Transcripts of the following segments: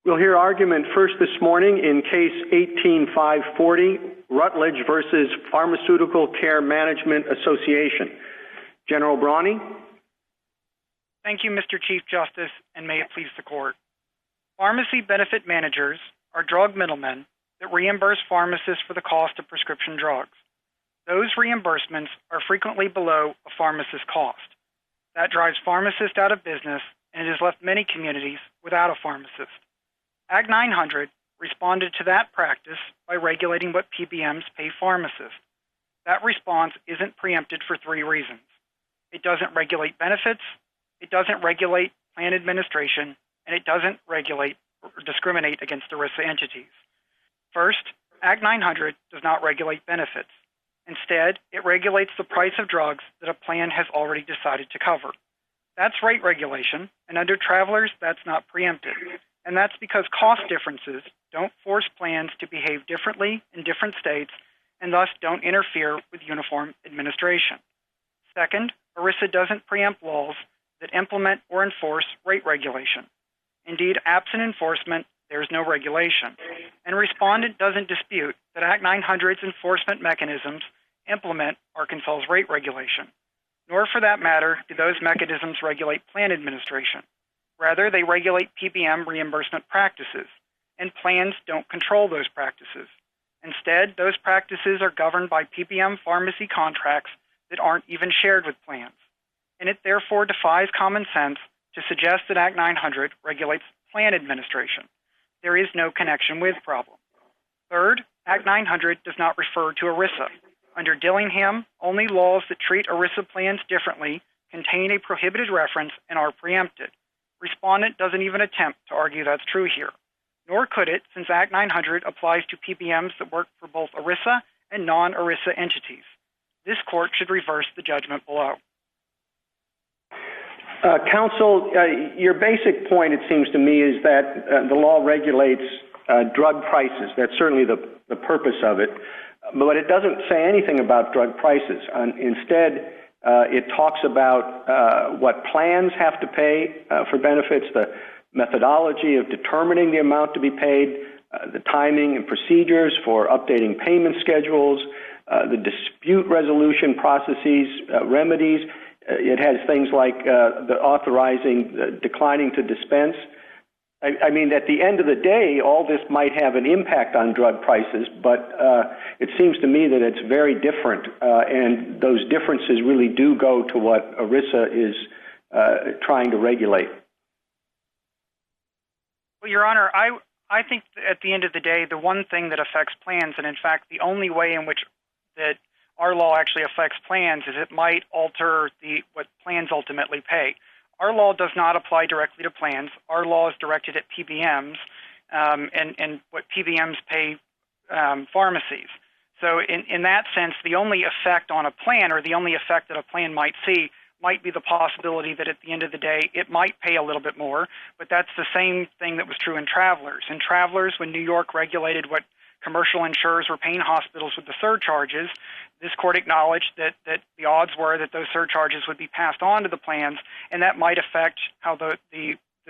We'll hear argument first this morning in Case 18-540, Rutledge versus Pharmaceutical Care Management Association. General Brawny. Thank you, Mr. Chief Justice, and may it please the Court. Pharmacy benefit managers are drug middlemen that reimburse pharmacists for the cost of prescription drugs. Those reimbursements are frequently below a pharmacist's cost. That drives pharmacists out of business, and it has left many communities without a pharmacist. Ag 900 responded to that practice by regulating what PBMs pay pharmacists. That response isn't preempted for three reasons. It doesn't regulate benefits, it doesn't regulate plan administration, and it doesn't regulate or discriminate against ERISA entities. First, Ag 900 does not regulate benefits. Instead, it regulates the price of drugs that a plan has already decided to cover. That's rate regulation, and under Travelers, that's not preempted. And that's because cost differences don't force plans to behave differently in different states and thus don't interfere with uniform administration. Second, ERISA doesn't preempt laws that implement or enforce rate regulation. Indeed, absent enforcement, there's no regulation. And respondent doesn't dispute that Act 900's enforcement mechanisms implement Arkansas's rate regulation, nor for that matter do those mechanisms regulate plan administration. Rather, they regulate PBM reimbursement practices, and plans don't control those practices. Instead, those practices are governed by PBM pharmacy contracts that aren't even shared with plans. And it therefore defies common sense to suggest that Act 900 regulates plan administration. There is no connection with problem. Third, Act 900 does not refer to ERISA. Under Dillingham, only laws that treat ERISA plans differently contain a prohibited reference and are preempted. Respondent doesn't even attempt to argue that's true here, nor could it, since Act 900 applies to PBMs that work for both ERISA and non-ERISA entities. This court should reverse the judgment below. Counsel, your basic point, it seems to me, is that the law regulates drug prices. That's certainly the purpose of it, but it doesn't say anything about drug prices. Instead, it talks about what plans have to pay for benefits, the methodology of determining the amount to be paid, the timing and procedures for updating payment schedules, the dispute resolution processes, remedies. It has things like the authorizing declining to dispense. I mean, at the end of the day, all this might have an impact on drug prices, but it seems to me that it's very different, and those differences really do go to what ERISA is trying to regulate. Well, Your Honor, I think at the end of the day, the one thing that affects plans, and in fact the only way in which that our law actually affects plans, is it might alter what plans ultimately pay. Our law does not apply directly to plans. Our law is directed at PBMs and what PBMs pay pharmacies. So in that sense, the only effect on a plan, or the only effect that a plan might see, might be the possibility that at the end of the day it might pay a little bit more, but that's the same thing that was true in Travelers. In Travelers, when New York regulated what commercial insurers were paying hospitals with the surcharges, this court acknowledged that the odds were that those surcharges would be passed on to the plans, and that might affect how the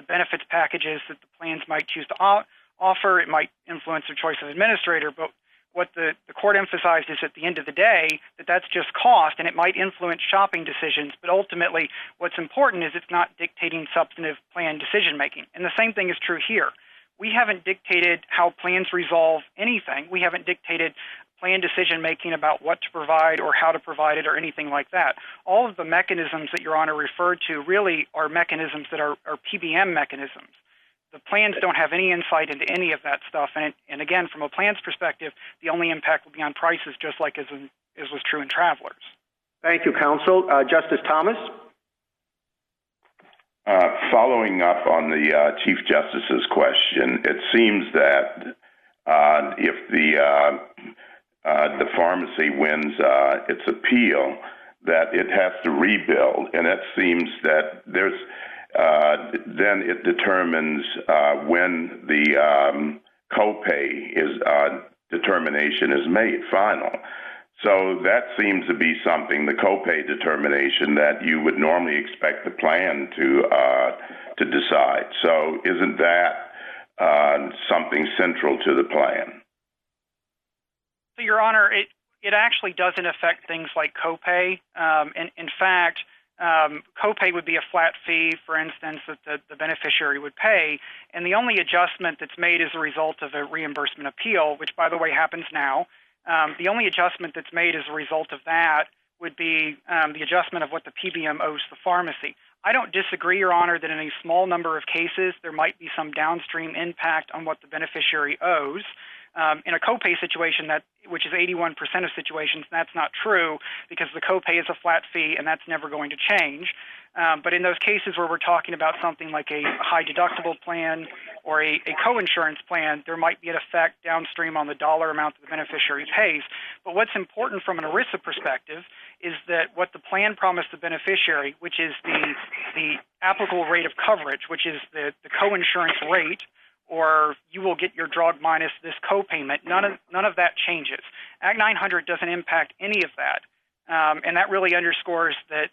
benefits packages that the plans might choose to offer. It might influence the choice of administrator, but what the court emphasized is at the end of the day that that's just cost, and it might influence shopping decisions, but ultimately what's important is it's not dictating substantive plan decision-making. And the same thing is true here. We haven't dictated how plans resolve anything. We haven't dictated plan decision-making about what to provide or how to provide it or anything like that. All of the mechanisms that Your Honor referred to really are mechanisms that are PBM mechanisms. The plans don't have any insight into any of that stuff. And again, from a plan's perspective, the only impact will be on prices, just like as was true in Travelers. Thank you, counsel. Justice Thomas? Following up on the Chief Justice's question, it seems that if the pharmacy wins its appeal, that it has to rebuild, and it seems that there's then it determines when the copay determination is made final. So that seems to be something, the copay determination, that you would normally expect the plan to decide. So isn't that something central to the plan? So, Your Honor, it actually doesn't affect things like copay. In fact, copay would be a flat fee, for instance, that the beneficiary would pay, and the only adjustment that's made as a result of a reimbursement appeal, which, by the way, happens now, the only adjustment that's made as a result of that would be the adjustment of what the PBM owes the pharmacy. I don't disagree, Your Honor, that in a small number of cases there might be some downstream impact on what the beneficiary owes. In a copay situation, which is 81% of situations, that's not true because the copay is a flat fee and that's never going to change. But in those cases where we're talking about something like a high deductible plan or a co-insurance plan, there might be an effect downstream on the dollar amount that the beneficiary pays. But what's important from an ERISA perspective is that what the plan promised the beneficiary, which is the applicable rate of coverage, which is the co-insurance rate, or you will get your drug minus this copayment, none of that changes. Act 900 doesn't impact any of that, and that really underscores that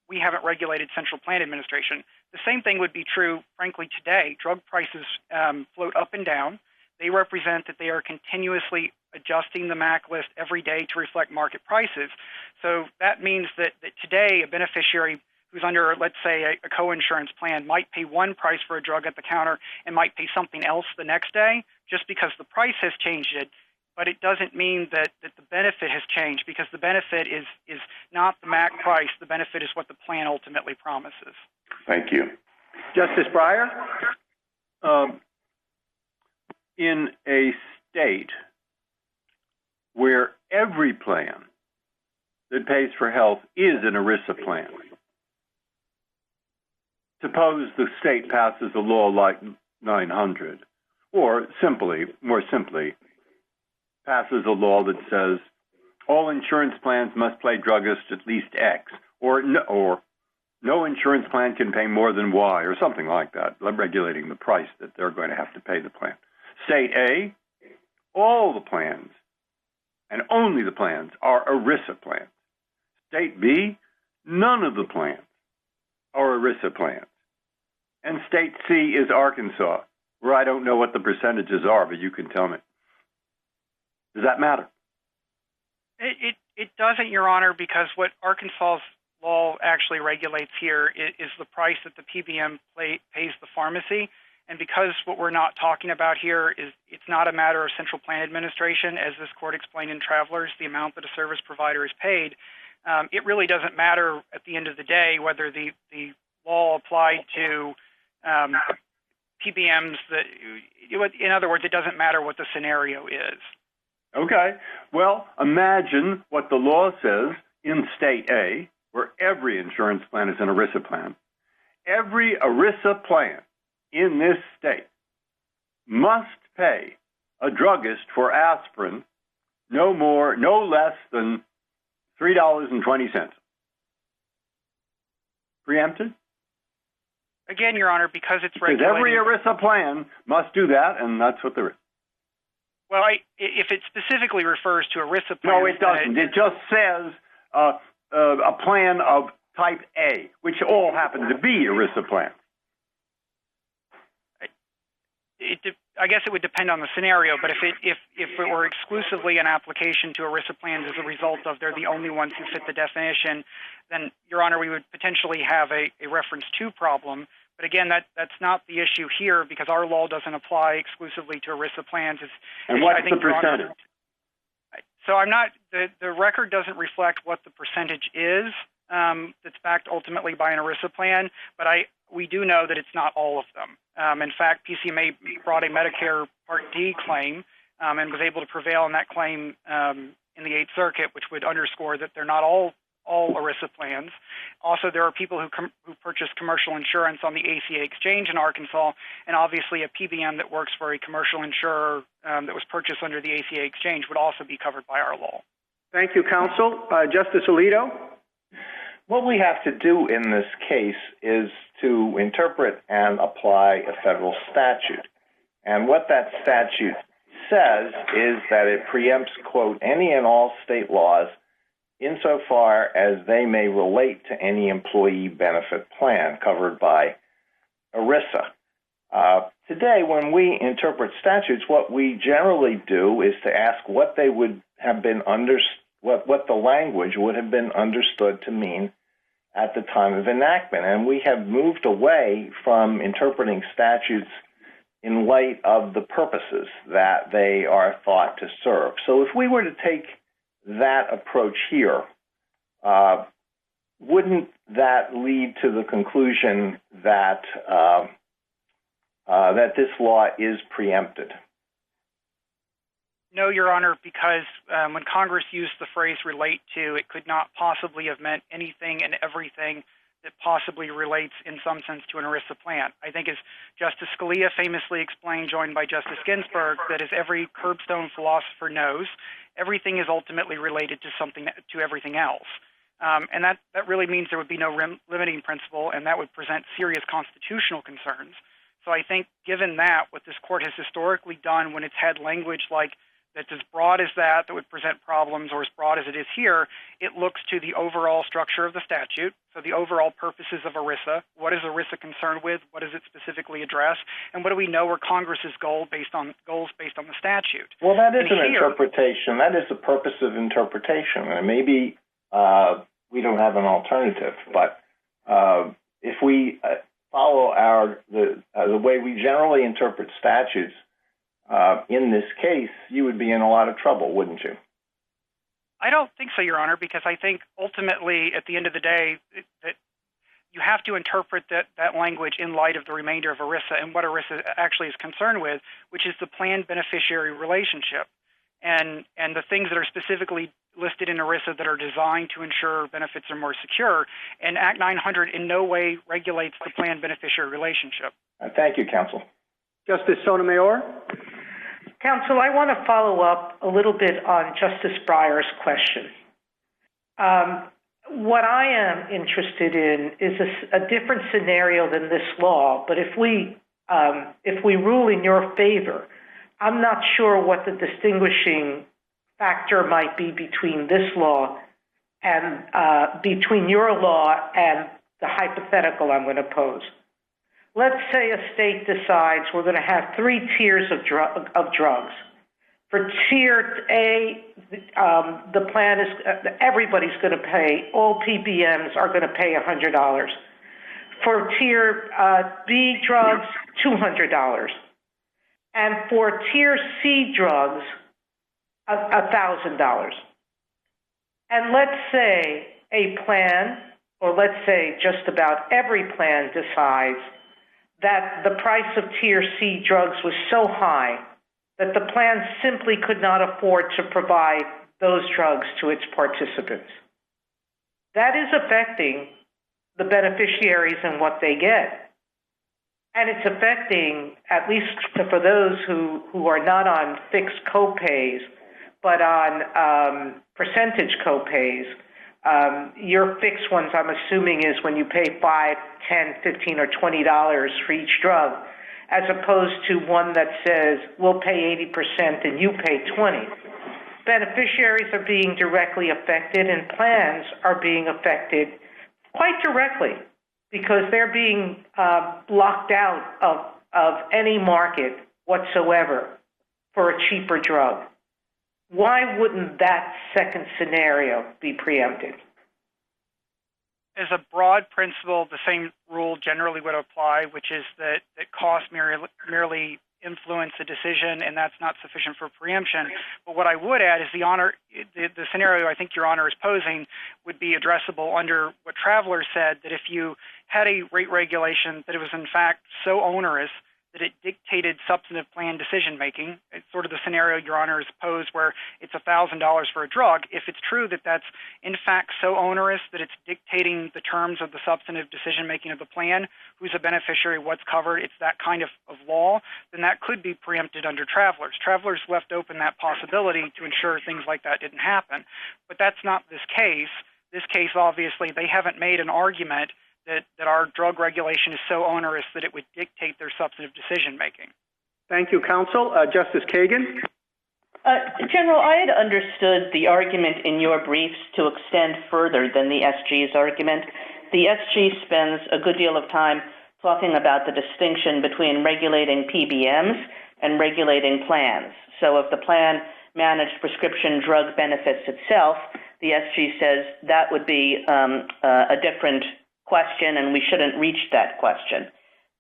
we haven't regulated central plan administration. The same thing would be true, frankly, today. Drug prices float up and down. They represent that they are continuously adjusting the MAC list every day to reflect market prices. So that means that today a beneficiary who's under, let's say, a co-insurance plan might pay one price for a drug at the counter and might pay something else the next day just because the price has changed it. But it doesn't mean that the benefit has changed because the benefit is not the MAC price. The benefit is what the plan ultimately promises. Thank you. Justice Breyer? In a state where every plan that pays for health is an ERISA plan, suppose the state passes a law like 900, or more simply, passes a law that says all insurance plans must pay druggists at least X, or no insurance plan can pay more than Y, or something like that, regulating the price that they're going to have to pay the plan. State A, all the plans, and only the plans, are ERISA plans. State B, none of the plans are ERISA plans. And State C is Arkansas, where I don't know what the percentages are, but you can tell me. Does that matter? It doesn't, Your Honor, because what Arkansas's law actually regulates here is the price that the PBM pays the pharmacy. And because what we're not talking about here is it's not a matter of central plan administration, as this court explained in Travelers, the amount that a service provider is paid, it really doesn't matter at the end of the day whether the law applied to PBMs. In other words, it doesn't matter what the scenario is. Okay. Well, imagine what the law says in State A, where every insurance plan is an ERISA plan. Every ERISA plan in this state must pay a druggist for aspirin no less than $3.20. Preempted? Again, Your Honor, because it's regulated. Because every ERISA plan must do that, and that's what there is. Well, if it specifically refers to ERISA plans... No, it doesn't. It just says a plan of type A, which all happen to be ERISA plans. I guess it would depend on the scenario, but if it were exclusively an application to ERISA plans as a result of they're the only ones who fit the definition, then, Your Honor, we would potentially have a reference to problem. But again, that's not the issue here because our law doesn't apply exclusively to ERISA plans. And what's the percentage? So I'm not, the record doesn't reflect what the percentage is that's backed ultimately by an ERISA plan, but we do know that it's not all of them. In fact, PCMA brought a Medicare Part D claim and was able to prevail on that claim in the Eighth Circuit, which would underscore that they're not all ERISA plans. Also, there are people who purchase commercial insurance on the ACA exchange in Arkansas, and obviously a PBM that works for a commercial insurer that was purchased under the ACA exchange would also be covered by our law. Thank you, counsel. Justice Alito? What we have to do in this case is to interpret and apply a federal statute. And what that statute says is that it preempts, quote, any and all state laws insofar as they may relate to any employee benefit plan covered by ERISA. Today, when we interpret statutes, what we generally do is to ask what they would have been what the language would have been understood to mean at the time of enactment. And we have moved away from interpreting statutes in light of the purposes that they are thought to serve. So if we were to take that approach here, wouldn't that lead to the conclusion that that this law is preempted? No, Your Honor, because when Congress used the phrase relate to, it could not possibly have meant anything and everything that possibly relates in some sense to an ERISA plan. I think as Justice Scalia famously explained, joined by Justice Ginsburg, that as every curbstone philosopher knows, everything is ultimately related to everything else. And that really means there would be no limiting principle, and that would present serious constitutional concerns. So I think given that, what this court has historically done when it's had language like that's as broad as that would present problems, or as broad as it is here, it looks to the overall structure of the statute, so the overall purposes of ERISA. What is ERISA concerned with? What does it specifically address? And what do we know are Congress's goals based on the statute? Well, that is an interpretation. That is the purpose of interpretation. And maybe we don't have an alternative, but if we follow the way we generally interpret statutes, in this case, you would be in a lot of trouble, wouldn't you? I don't think so, Your Honor, because I think ultimately, at the end of the day, that you have to interpret that language in light of the remainder of ERISA and what ERISA actually is concerned with, which is the planned beneficiary relationship. And the things that are specifically listed in ERISA that are designed to ensure benefits are more secure, and Act 900 in no way regulates the planned beneficiary relationship. Thank you, counsel. Justice Sotomayor? Counsel, I want to follow up a little bit on Justice Breyer's question. What I am interested in is a different scenario than this law, but if we rule in your favor, I'm not sure what the distinguishing factor might be between this law and between your law and the hypothetical I'm going to pose. Let's say a state decides we're going to have 3 tiers of drugs. For tier A, the plan is everybody's going to pay, all PBMs are going to pay $100. For tier B drugs, $200. And for tier C drugs, $1,000. And let's say a plan, or let's say just about every plan decides that the price of tier C drugs was so high that the plan simply could not afford to provide those drugs to its participants. That is affecting the beneficiaries and what they get. And it's affecting, at least for those who are not on fixed copays, but on percentage copays. Your fixed ones, I'm assuming, is when you pay $5, $10, $15, or $20 for each drug, as opposed to one that says we'll pay 80% and you pay 20%. Beneficiaries are being directly affected, and plans are being affected quite directly because they're being blocked out of any market whatsoever for a cheaper drug. Why wouldn't that second scenario be preempted? As a broad principle, the same rule generally would apply, which is that costs merely influence the decision, and that's not sufficient for preemption. But what I would add is the scenario I think Your Honor is posing would be addressable under what Travelers said, that if you had a rate regulation that it was in fact so onerous that it dictated substantive plan decision-making. It's sort of the scenario Your Honor has posed where it's $1,000 for a drug. If it's true that that's in fact so onerous that it's dictating the terms of the substantive decision-making of the plan, who's a beneficiary, what's covered, it's that kind of law, then that could be preempted under Travelers. Travelers left open that possibility to ensure things like that didn't happen. But that's not this case. This case, obviously, they haven't made an argument that our drug regulation is so onerous that it would dictate their substantive decision-making. Thank you, counsel. Justice Kagan? General, I had understood the argument in your briefs to extend further than the SG's argument. The SG spends a good deal of time talking about the distinction between regulating PBMs and regulating plans. So if the plan managed prescription drug benefits itself, the SG says that would be a different question, and we shouldn't reach that question.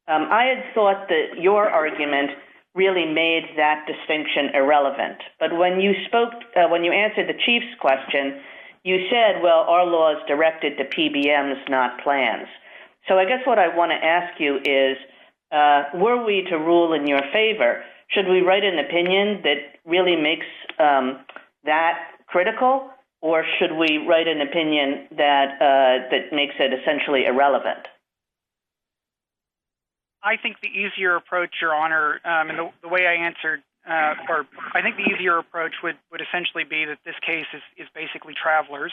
I had thought that your argument really made that distinction irrelevant. But when you answered the Chief's question, you said, well, our law is directed to PBMs, not plans. So I guess what I want to ask you is, were we to rule in your favor, should we write an opinion that really makes that critical, or should we write an opinion that makes it essentially irrelevant? I think the easier approach, Your Honor, and the way I answered, or I think the easier approach would essentially be that this case is basically travelers,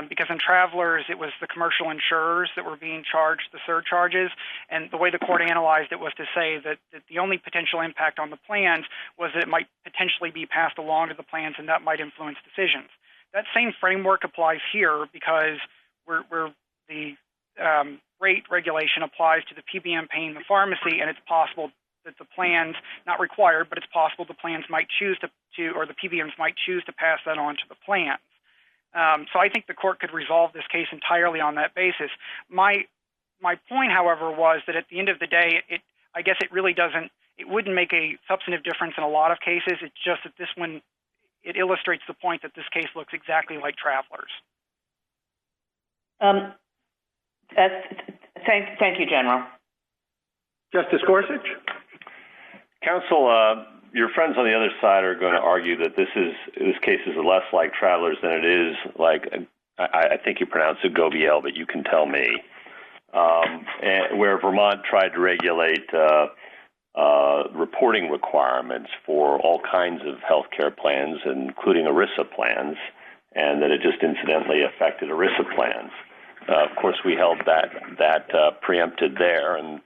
because in travelers it was the commercial insurers that were being charged the surcharges, and the way the court analyzed it was to say that the only potential impact on the plans was that it might potentially be passed along to the plans, and that might influence decisions. That same framework applies here because the rate regulation applies to the PBM paying the pharmacy, and it's possible that the plans, not required, but it's possible the plans might choose to or the PBMs might choose to pass that on to the plans. So I think the court could resolve this case entirely on that basis. My point, however, was that at the end of the day, I guess it really it wouldn't make a substantive difference in a lot of cases. It's just that this one, it illustrates the point that this case looks exactly like travelers. Thank you, General. Justice Gorsuch? Counsel, your friends on the other side are going to argue that this case is less like travelers than it is like, I think you pronounce it Gobiel, but you can tell me, where Vermont tried to regulate reporting requirements for all kinds of health care plans, including ERISA plans, and that it just incidentally affected ERISA plans. Of course, we held that preempted there, and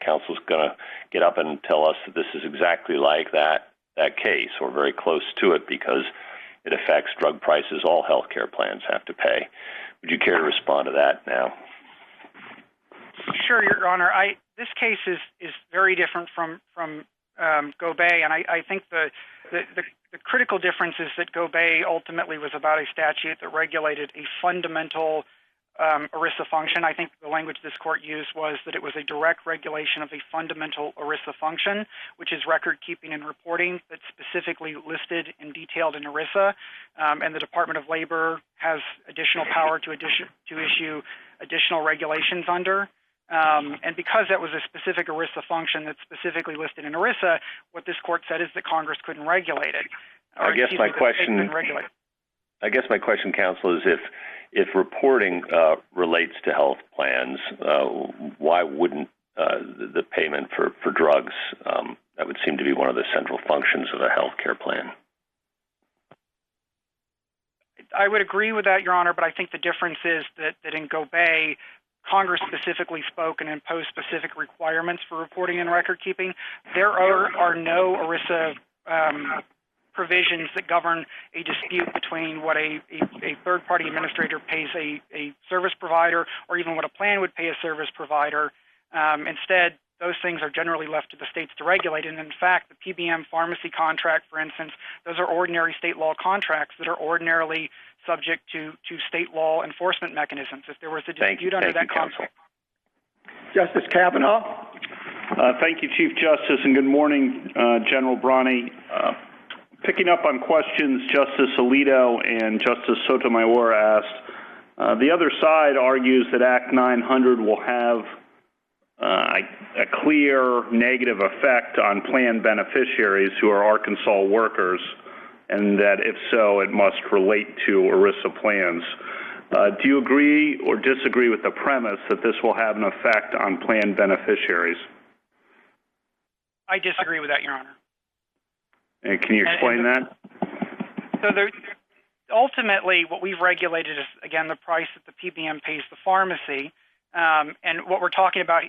counsel's going to get up and tell us that this is exactly like that case, or very close to it, because it affects drug prices all healthcare plans have to pay. Would you care to respond to that now? Sure, Your Honor. This case is very different from Gobey, and I think the critical difference is that Gobey ultimately was about a statute that regulated a fundamental ERISA function. I think the language this court used was that it was a direct regulation of a fundamental ERISA function, which is record keeping and reporting that's specifically listed and detailed in ERISA, and the Department of Labor has additional power to issue additional regulations under. And because that was a specific ERISA function that's specifically listed in ERISA, what this court said is that Congress couldn't regulate it. I guess my question, counsel, is if reporting relates to health plans, why wouldn't the payment for drugs, that would seem to be one of the central functions of a health care plan? I would agree with that, Your Honor, but I think the difference is that in Gobey, Congress specifically spoke and imposed specific requirements for reporting and record keeping. There are no ERISA provisions that govern a dispute between what a third-party administrator pays a service provider, or even what a plan would pay a service provider. Instead, those things are generally left to the states to regulate. And in fact, the PBM pharmacy contract, for instance, those are ordinary state law contracts that are ordinarily subject to state law enforcement mechanisms. If there was a dispute under that contract. Justice Kavanaugh? Thank you, Chief Justice, and good morning, General Brani. Picking up on questions Justice Alito and Justice Sotomayor asked, the other side argues that Act 900 will have a clear negative effect on plan beneficiaries who are Arkansas workers, and that if so, it must relate to ERISA plans. Do you agree or disagree with the premise that this will have an effect on plan beneficiaries? I disagree with that, Your Honor. And can you explain that? So ultimately, what we've regulated is, again, the price that the PBM pays the pharmacy. And what we're talking about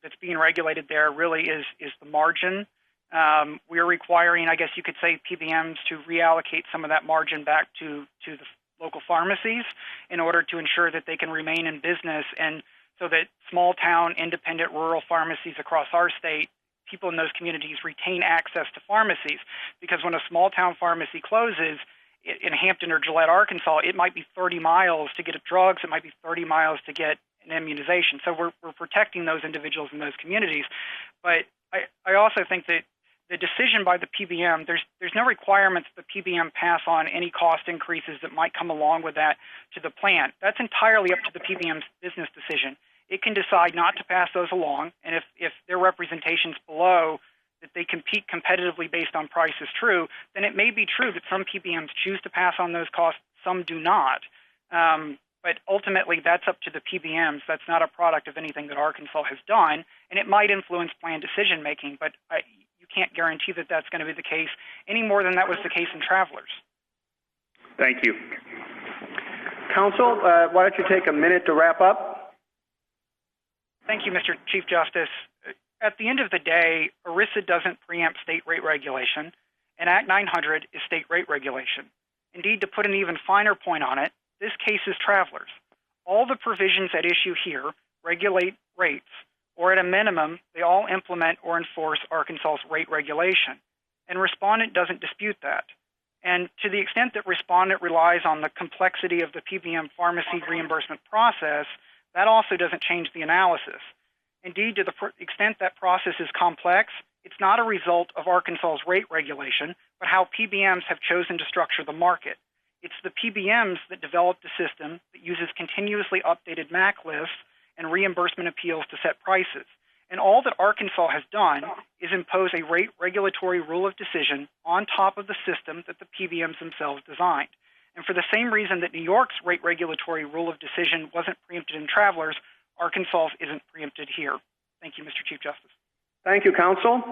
that's being regulated there really is the margin. We're requiring, I guess you could say, PBMs to reallocate some of that margin back to the local pharmacies in order to ensure that they can remain in business and so that small town, independent, rural pharmacies across our state, people in those communities retain access to pharmacies. Because when a small town pharmacy closes in Hampton or Gillette, Arkansas, it might be 30 miles to get drugs, it might be 30 miles to get an immunization. So we're protecting those individuals in those communities. But I also think that the decision by the PBM, there's no requirement that the PBM pass on any cost increases that might come along with that to the plan. That's entirely up to the PBM's business decision. It can decide not to pass those along, and if their representations below that they compete competitively based on price is true, then it may be true that some PBMs choose to pass on those costs, some do not. But ultimately, that's up to the PBMs. That's not a product of anything that Arkansas has done, and it might influence plan decision-making, but you can't guarantee that that's going to be the case any more than that was the case in Travelers. Thank you. Counsel, why don't you take a minute to wrap up? Thank you, Mr. Chief Justice. At the end of the day, ERISA doesn't preempt state rate regulation, and Act 900 is state rate regulation. Indeed, to put an even finer point on it, this case is Travelers. All the provisions at issue here regulate rates, or at a minimum, they all implement or enforce Arkansas's rate regulation. And Respondent doesn't dispute that. And to the extent that Respondent relies on the complexity of the PBM pharmacy reimbursement process, that also doesn't change the analysis. Indeed, to the extent that process is complex, it's not a result of Arkansas's rate regulation, but how PBMs have chosen to structure the market. It's the PBMs that developed a system that uses continuously updated MAC lists and reimbursement appeals to set prices. And all that Arkansas has done is impose a rate regulatory rule of decision on top of the system that the PBMs themselves designed. And for the same reason that New York's rate regulatory rule of decision wasn't preempted in Travelers, Arkansas's isn't preempted here. Thank you, Mr. Chief Justice. Thank you, Counsel.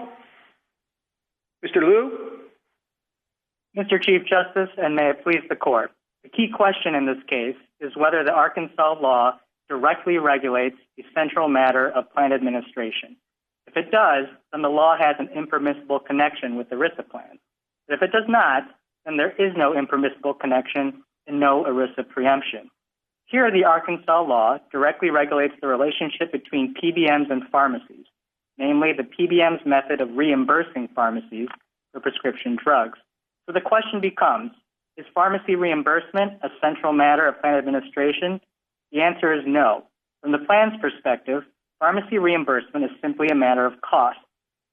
Mr. Liu? Mr. Chief Justice, and may it please the Court, the key question in this case is whether the Arkansas law directly regulates the central matter of plan administration. If it does, then the law has an impermissible connection with the ERISA plan. But if it does not, then there is no impermissible connection and no ERISA preemption. Here, the Arkansas law directly regulates the relationship between PBMs and pharmacies, namely the PBM's method of reimbursing pharmacies for prescription drugs. So the question becomes, is pharmacy reimbursement a central matter of plan administration? The answer is no. From the plan's perspective, pharmacy reimbursement is simply a matter of cost.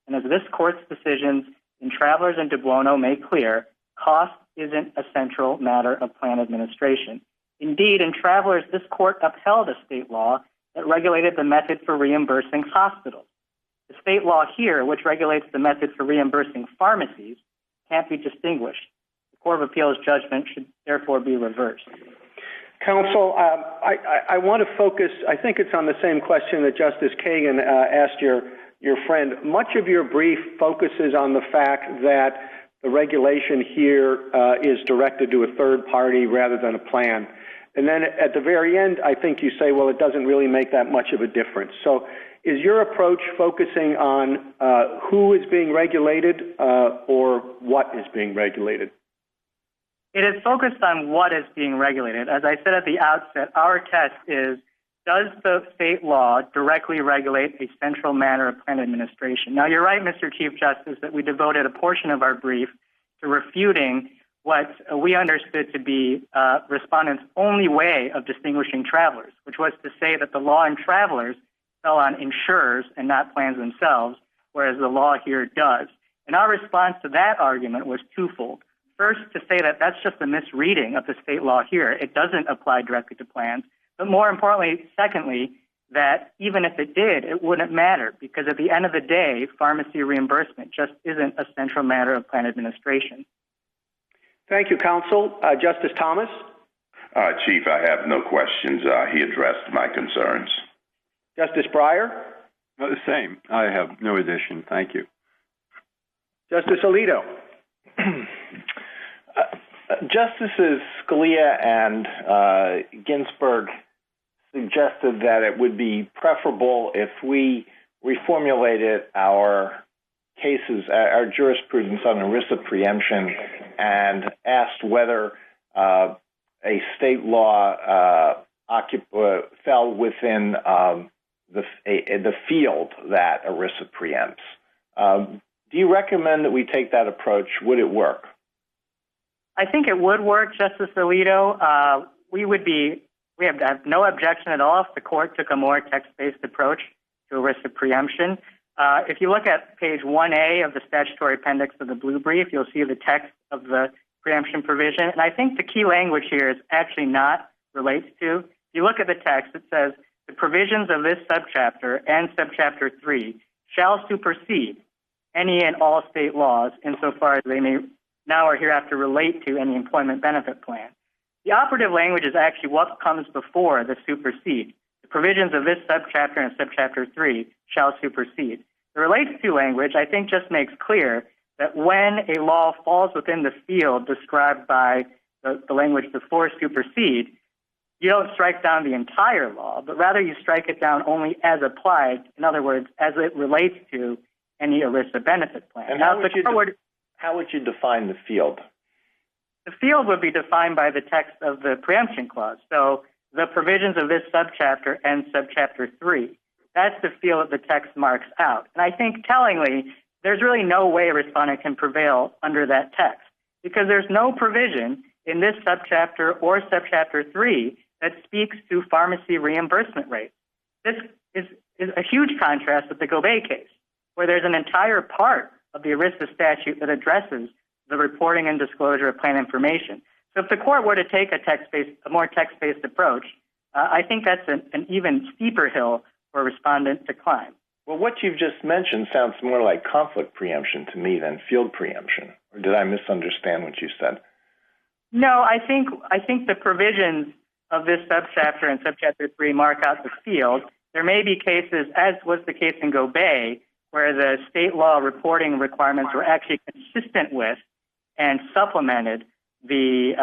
And as this Court's decisions in Travelers and De Buono make clear, cost isn't a central matter of plan administration. Indeed, in Travelers, this Court upheld a state law that regulated the method for reimbursing hospitals. The state law here, which regulates the method for reimbursing pharmacies, can't be distinguished. The Court of Appeals judgment should therefore be reversed. Counsel, I want to focus, I think it's on the same question that Justice Kagan asked your friend. Much of your brief focuses on the fact that the regulation here is directed to a third party rather than a plan. And then at the very end, I think you say, well, it doesn't really make that much of a difference. So is your approach focusing on who is being regulated or what is being regulated? It is focused on what is being regulated. As I said at the outset, our test is, does the state law directly regulate a central matter of plan administration? Now, you're right, Mr. Chief Justice, that we devoted a portion of our brief to refuting what we understood to be Respondent's only way of distinguishing Travelers, which was to say that the law in Travelers fell on insurers and not plans themselves, whereas the law here does. And our response to that argument was twofold. First, to say that that's just a misreading of the state law here. It doesn't apply directly to plans. But more importantly, secondly, that even if it did, it wouldn't matter, because at the end of the day, pharmacy reimbursement just isn't a central matter of plan administration. Thank you, Counsel. Justice Thomas? Chief, I have no questions. He addressed my concerns. Justice Breyer? The same. I have no addition. Thank you. Justice Alito? Justices Scalia and Ginsburg suggested that it would be preferable if we reformulated our cases, our jurisprudence on ERISA preemption, and asked whether a state law fell within the field that ERISA preempts. Do you recommend that we take that approach? Would it work? I think it would work, Justice Alito. We have no objection at all if the court took a more text-based approach to ERISA preemption. If you look at page 1A of the statutory appendix of the blue brief, you'll see the text of the preemption provision. And I think the key language here is actually not relates to. If you look at the text, it says, the provisions of this subchapter and subchapter 3 shall supersede any and all state laws insofar as they may now or hereafter relate to any employment benefit plan. The operative language is actually what comes before the supersede. The provisions of this subchapter and subchapter 3 shall supersede. The relates to language, I think, just makes clear that when a law falls within the field described by the language before supersede, you don't strike down the entire law, but rather you strike it down only as applied, in other words, as it relates to any ERISA benefit plan. And how would you define the field? The field would be defined by the text of the preemption clause. So the provisions of this subchapter and subchapter 3, that's the field that the text marks out. And I think tellingly, there's really no way a respondent can prevail under that text because there's no provision in this subchapter or subchapter 3 that speaks to pharmacy reimbursement rates. This is a huge contrast with the Gobet case, where there's an entire part of the ERISA statute that addresses the reporting and disclosure of plan information. So if the court were to take a more text-based approach, I think that's an even steeper hill for a respondent to climb. Well, what you've just mentioned sounds more like conflict preemption to me than field preemption. Or did I misunderstand what you said? No, I think the provisions of this subchapter and subchapter 3 mark out the field. There may be cases, as was the case in Gobet, where the state law reporting requirements were actually consistent with and supplemented the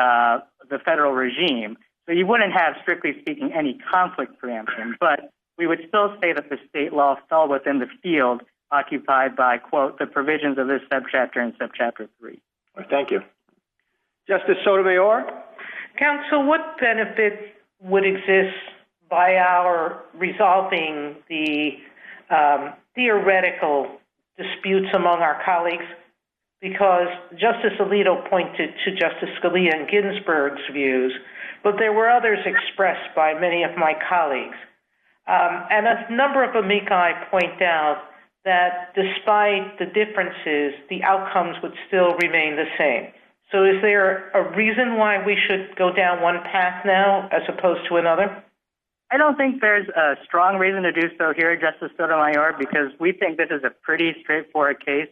federal regime. So you wouldn't have, strictly speaking, any conflict preemption, but we would still say that the state law fell within the field occupied by, quote, the provisions of this subchapter and subchapter 3. Well, thank you. Justice Sotomayor? Counsel, what benefit would exist by our resolving the theoretical disputes among our colleagues? Because Justice Alito pointed to Justice Scalia and Ginsburg's views, but there were others expressed by many of my colleagues. And a number of amici point out that despite the differences, the outcomes would still remain the same. So is there a reason why we should go down one path now as opposed to another? I don't think there's a strong reason to do so here, Justice Sotomayor, because we think this is a pretty straightforward case,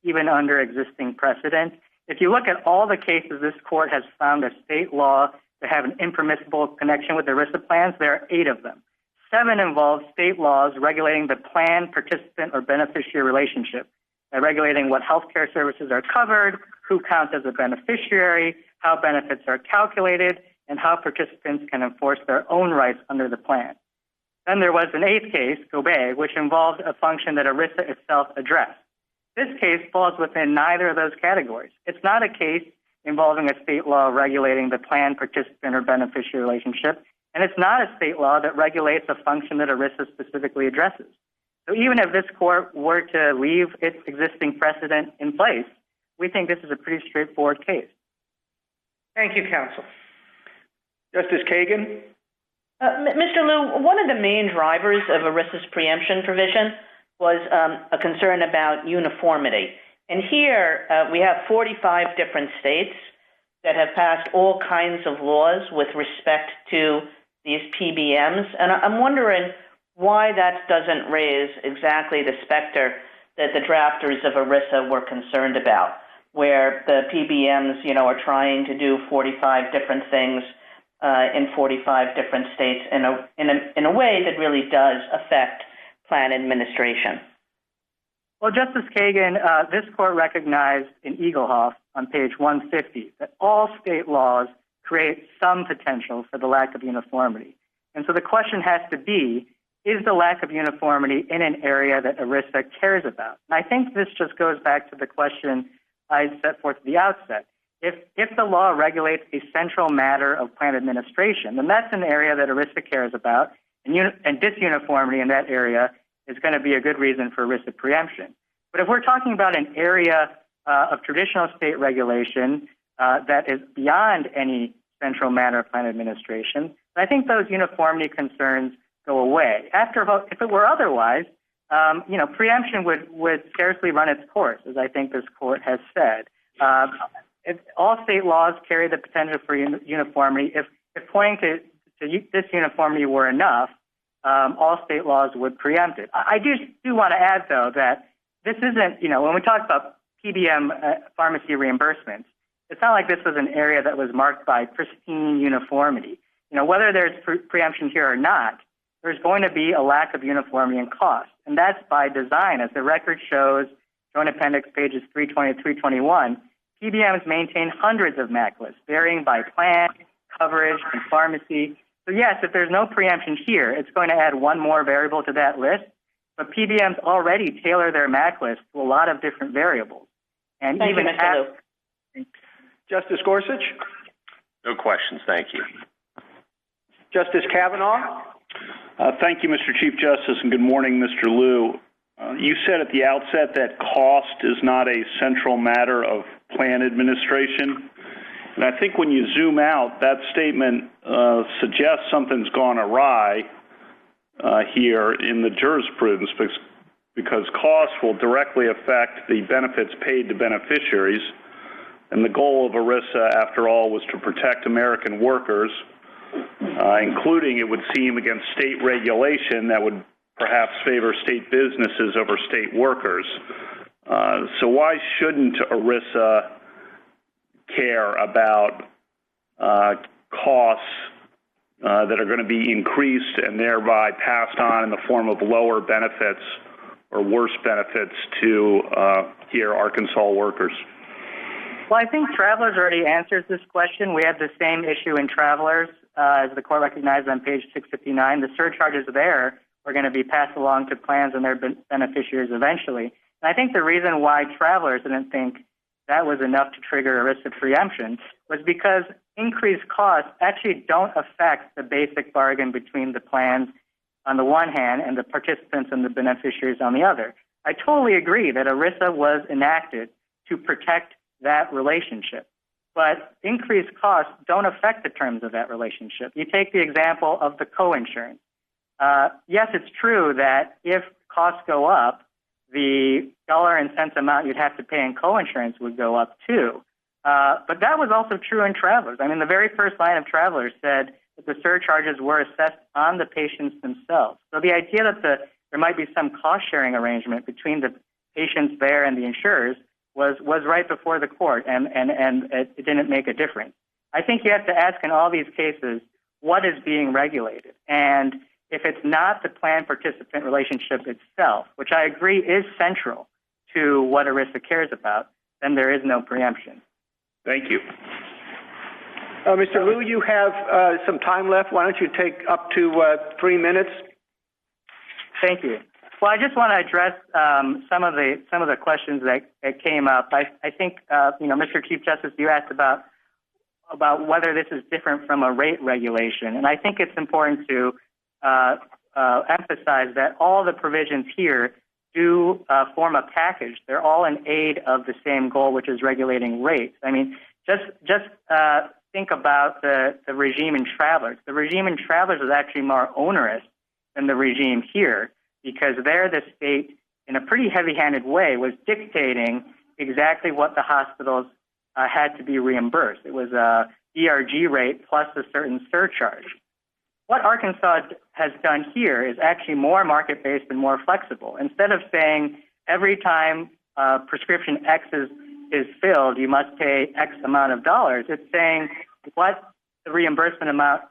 even under existing precedent. If you look at all the cases this court has found a state law to have an impermissible connection with ERISA plans, there are 8 of them. 7 involve state laws regulating the plan, participant, or beneficiary relationship, regulating what health care services are covered, who counts as a beneficiary, how benefits are calculated, and how participants can enforce their own rights under the plan. Then there was an 8th case, Gobet, which involved a function that ERISA itself addressed. This case falls within neither of those categories. It's not a case involving a state law regulating the plan, participant, or beneficiary relationship, and it's not a state law that regulates a function that ERISA specifically addresses. So even if this court were to leave its existing precedent in place, we think this is a pretty straightforward case. Thank you, counsel. Justice Kagan? Mr. Liu, one of the main drivers of ERISA's preemption provision was a concern about uniformity. And here we have 45 different states that have passed all kinds of laws with respect to these PBMs. And I'm wondering why that doesn't raise exactly the specter that the drafters of ERISA were concerned about, where the PBMs, are trying to do 45 different things in 45 different states in a way that really does affect plan administration. Well, Justice Kagan, this court recognized in Eaglehoff on page 150 that all state laws create some potential for the lack of uniformity. And so the question has to be, is the lack of uniformity in an area that ERISA cares about? And I think this just goes back to the question I set forth at the outset. if the law regulates a central matter of plan administration, then that's an area that ERISA cares about, and disuniformity in that area is going to be a good reason for ERISA preemption. But if we're talking about an area of traditional state regulation that is beyond any central matter of plan administration, I think those uniformity concerns go away. If it were otherwise, preemption would scarcely run its course, as I think this court has said. If all state laws carry the potential for uniformity, if pointing to this uniformity were enough, all state laws would preempt it. I do want to add, though, that this isn't, when we talk about PBM pharmacy reimbursements, it's not like this was an area that was marked by pristine uniformity. Whether there's preemption here or not, there's going to be a lack of uniformity in cost. And that's by design. As the record shows, Joint Appendix pages 320 to 321, PBMs maintain hundreds of MAC lists, varying by plan, coverage, and pharmacy. So yes, if there's no preemption here, it's going to add one more variable to that list. But PBMs already tailor their MAC list to a lot of different variables. And Thank even you, Mr. Liu. Justice Gorsuch? No questions. Thank you. Justice Kavanaugh? Thank you, Mr. Chief Justice, and good morning, Mr. Liu. You said at the outset that cost is not a central matter of plan administration. And I think when you zoom out, that statement suggests something's gone awry here in the jurisprudence because costs will directly affect the benefits paid to beneficiaries. And the goal of ERISA, after all, was to protect American workers, including, it would seem, against state regulation that would perhaps favor state businesses over state workers. So why shouldn't ERISA care about costs that are going to be increased and thereby passed on in the form of lower benefits or worse benefits to Arkansas workers? Well, I think Travelers already answers this question. We had the same issue in Travelers, as the court recognized on page 659. The surcharges there are going to be passed along to plans and their beneficiaries eventually. And I think the reason why Travelers didn't think that was enough to trigger ERISA preemption was because increased costs actually don't affect the basic bargain between the plans on the one hand and the participants and the beneficiaries on the other. I totally agree that ERISA was enacted to protect that relationship, but increased costs don't affect the terms of that relationship. You take the example of the coinsurance. Yes, it's true that if costs go up, the dollar and cents amount you'd have to pay in coinsurance would go up too. But that was also true in Travelers. I mean, the very first line of Travelers said that the surcharges were assessed on the patients themselves. So the idea that there might be some cost-sharing arrangement between the patients there and the insurers was right before the court, and it didn't make a difference. I think you have to ask in all these cases, what is being regulated? And if it's not the plan participant relationship itself, which I agree is central to what ERISA cares about, then there is no preemption. Thank you. Mr. Liu, you have some time left. Why don't you take up to 3 minutes? Thank you. Well, I just want to address some of the questions that came up. I think Mr. Chief Justice, you asked about whether this is different from a rate regulation, and I think it's important to emphasize that all the provisions here do form a package. They're all in aid of the same goal, which is regulating rates. I mean, just think about the regime in Travelers. The regime in Travelers is actually more onerous than the regime here, because there the state, in a pretty heavy-handed way, was dictating exactly what the hospitals had to be reimbursed. It was a ERG rate plus a certain surcharge. What Arkansas has done here is actually more market-based and more flexible. Instead of saying every time prescription X is filled, you must pay X amount of dollars, it's saying what the reimbursement amount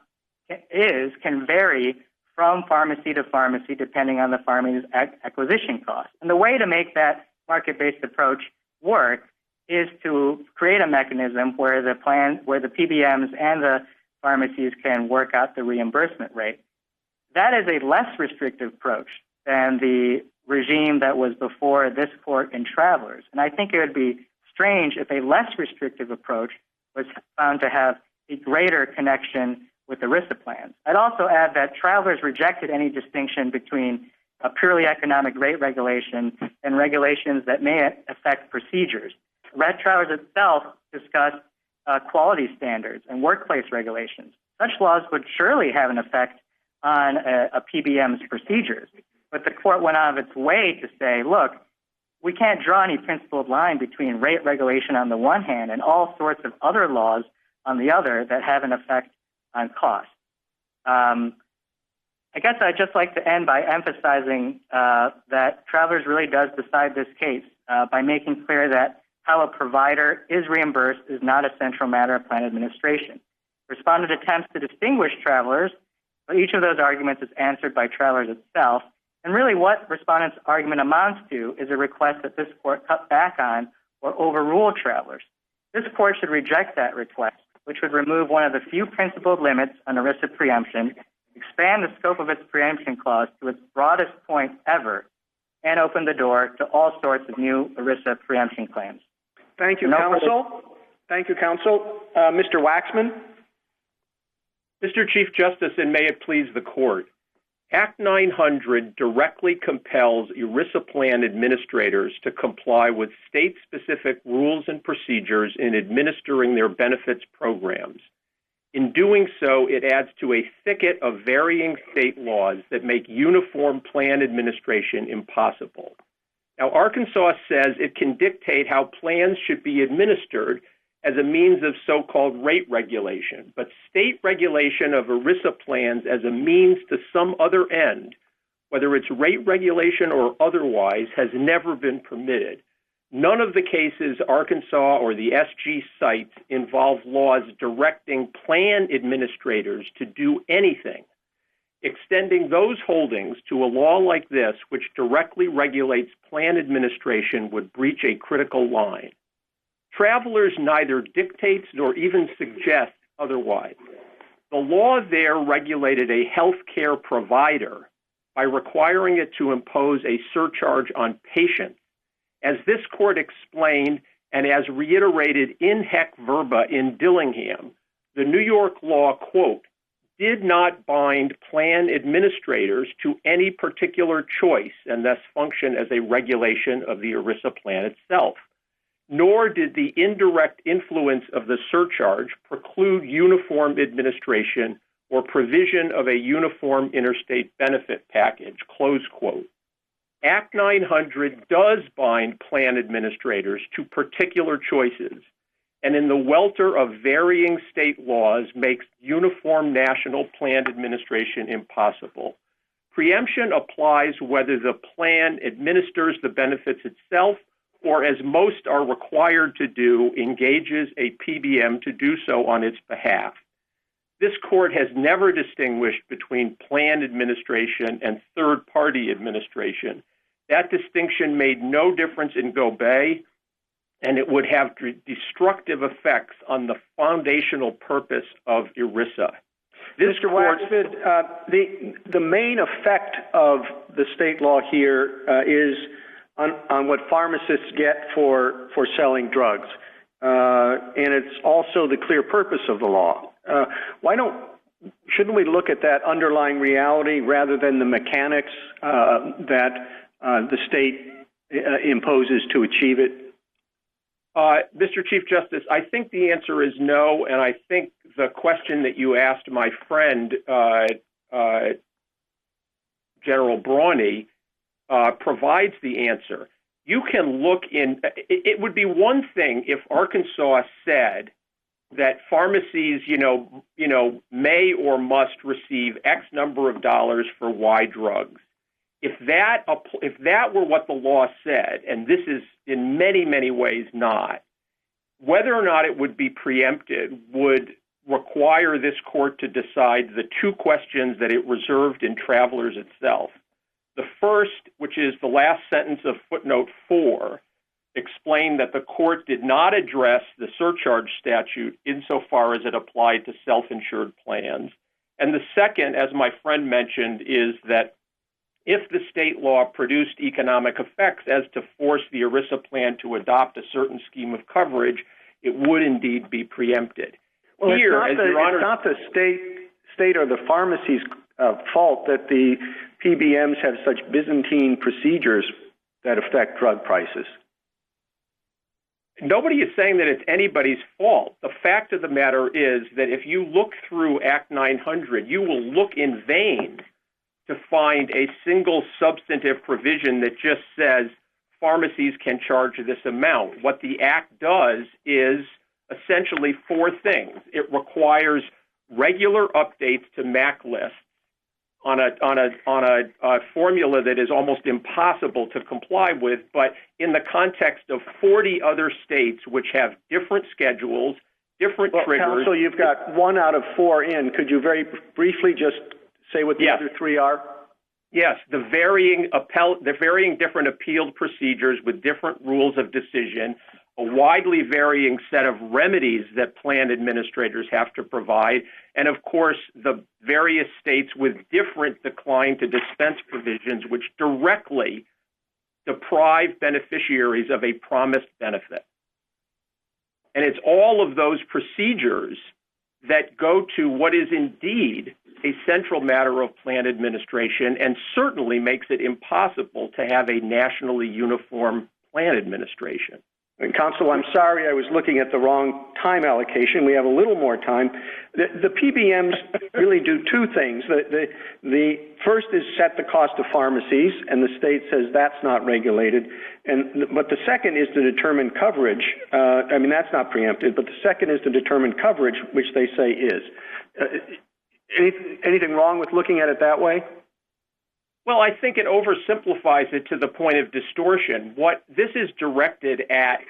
is can vary from pharmacy to pharmacy depending on the pharmacy's acquisition cost. And the way to make that market-based approach work is to create a mechanism where the PBMs and the pharmacies can work out the reimbursement rate. That is a less restrictive approach than the regime that was before this court in Travelers. And I think it would be strange if a less restrictive approach was found to have a greater connection with ERISA plans. I'd also add that travelers rejected any distinction between a purely economic rate regulation and regulations that may affect procedures. Red Travelers itself discussed quality standards and workplace regulations. Such laws would surely have an effect on a PBM's procedures. But the court went out of its way to say, look, we can't draw any principled line between rate regulation on the one hand and all sorts of other laws on the other that have an effect on cost. I guess I'd just like to end by emphasizing that Travelers really does decide this case by making clear that how a provider is reimbursed is not a central matter of plan administration. Respondent attempts to distinguish Travelers, but each of those arguments is answered by Travelers itself. And really what Respondent's argument amounts to is a request that this court cut back on or overrule Travelers. This court should reject that request, which would remove one of the few principled limits on ERISA preemption, expand the scope of its preemption clause to its broadest point ever, and open the door to all sorts of new ERISA preemption claims. Thank you, counsel. Thank you, counsel. Mr. Waxman. Mr. Chief Justice, and may it please the court, Act 900 directly compels ERISA plan administrators to comply with state-specific rules and procedures in administering their benefits programs. In doing so, it adds to a thicket of varying state laws that make uniform plan administration impossible. Now, Arkansas says it can dictate how plans should be administered as a means of so-called rate regulation, but state regulation of ERISA plans as a means to some other end, whether it's rate regulation or otherwise, has never been permitted. None of the cases Arkansas or the SG cites involve laws directing plan administrators to do anything. Extending those holdings to a law like this, which directly regulates plan administration, would breach a critical line. Travelers neither dictates nor even suggests otherwise. The law there regulated a health care provider by requiring it to impose a surcharge on patients. As this court explained, and as reiterated in Heck Verba in Dillingham, the New York law, quote, did not bind plan administrators to any particular choice and thus function as a regulation of the ERISA plan itself. Nor did the indirect influence of the surcharge preclude uniform administration or provision of a uniform interstate benefit package, close quote. Act 900 does bind plan administrators to particular choices, and in the welter of varying state laws makes uniform national plan administration impossible. Preemption applies whether the plan administers the benefits itself or, as most are required to do, engages a PBM to do so on its behalf. This court has never distinguished between plan administration and third-party administration. That distinction made no difference in Gobey, and it would have destructive effects on the foundational purpose of ERISA. Mr. Waxman, the main effect of the state law here is on what pharmacists get for selling drugs, and it's also the clear purpose of the law. Shouldn't we look at that underlying reality rather than the mechanics that the state imposes to achieve it? Mr. Chief Justice, I think the answer is no, and I think the question that you asked my friend, General Brawny, provides the answer. You can look in, it would be one thing if Arkansas said that pharmacies, may or must receive X number of dollars for Y drugs. If that were what the law said, and this is in many, many ways not, whether or not it would be preempted would require this court to decide the two questions that it reserved in Travelers itself. The first, which is the last sentence of footnote 4, explained that the court did not address the surcharge statute insofar as it applied to self-insured plans. And the second, as my friend mentioned, is that if the state law produced economic effects as to force the ERISA plan to adopt a certain scheme of coverage, it would indeed be preempted. Well, it's not the state or the pharmacy's fault that the PBMs have such Byzantine procedures that affect drug prices. Nobody is saying that it's anybody's fault. The fact of the matter is that if you look through Act 900, you will look in vain to find a single substantive provision that just says pharmacies can charge this amount. What the Act does is essentially four things. It requires regular updates to MAC lists on a formula that is almost impossible to comply with, but in the context of 40 other states which have different schedules, different triggers. Counsel, you've got 1 out of 4 in. Could you very briefly just say what the other 3 are? Yes, the varying different appealed procedures with different rules of decision, a widely varying set of remedies that plan administrators have to provide, and of course, the various states with different decline to dispense provisions which directly deprive beneficiaries of a promised benefit. And it's all of those procedures that go to what is indeed a central matter of plan administration and certainly makes it impossible to have a nationally uniform plan administration. And Counsel, I'm sorry, I was looking at the wrong time allocation. We have a little more time. The PBMs really do two things. The first is set the cost of pharmacies, and the state says that's not regulated. But the second is to determine coverage. That's not preempted, but the second is to determine coverage, which they say is. Anything wrong with looking at it that way? Well, I think it oversimplifies it to the point of distortion. What this is directed at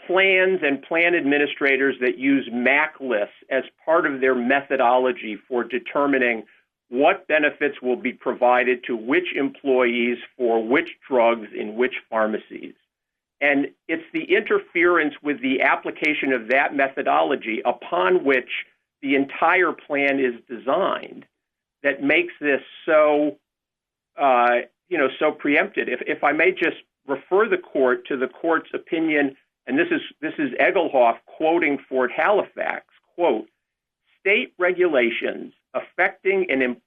plans and plan administrators that use MAC lists as part of their methodology for determining what benefits will be provided to which employees for which drugs in which pharmacies. And it's the interference with the application of that methodology upon which the entire plan is designed that makes this so preempted. If I may just refer the court to the court's opinion, and this is Egelhoff quoting Fort Halifax, quote, state regulations affecting an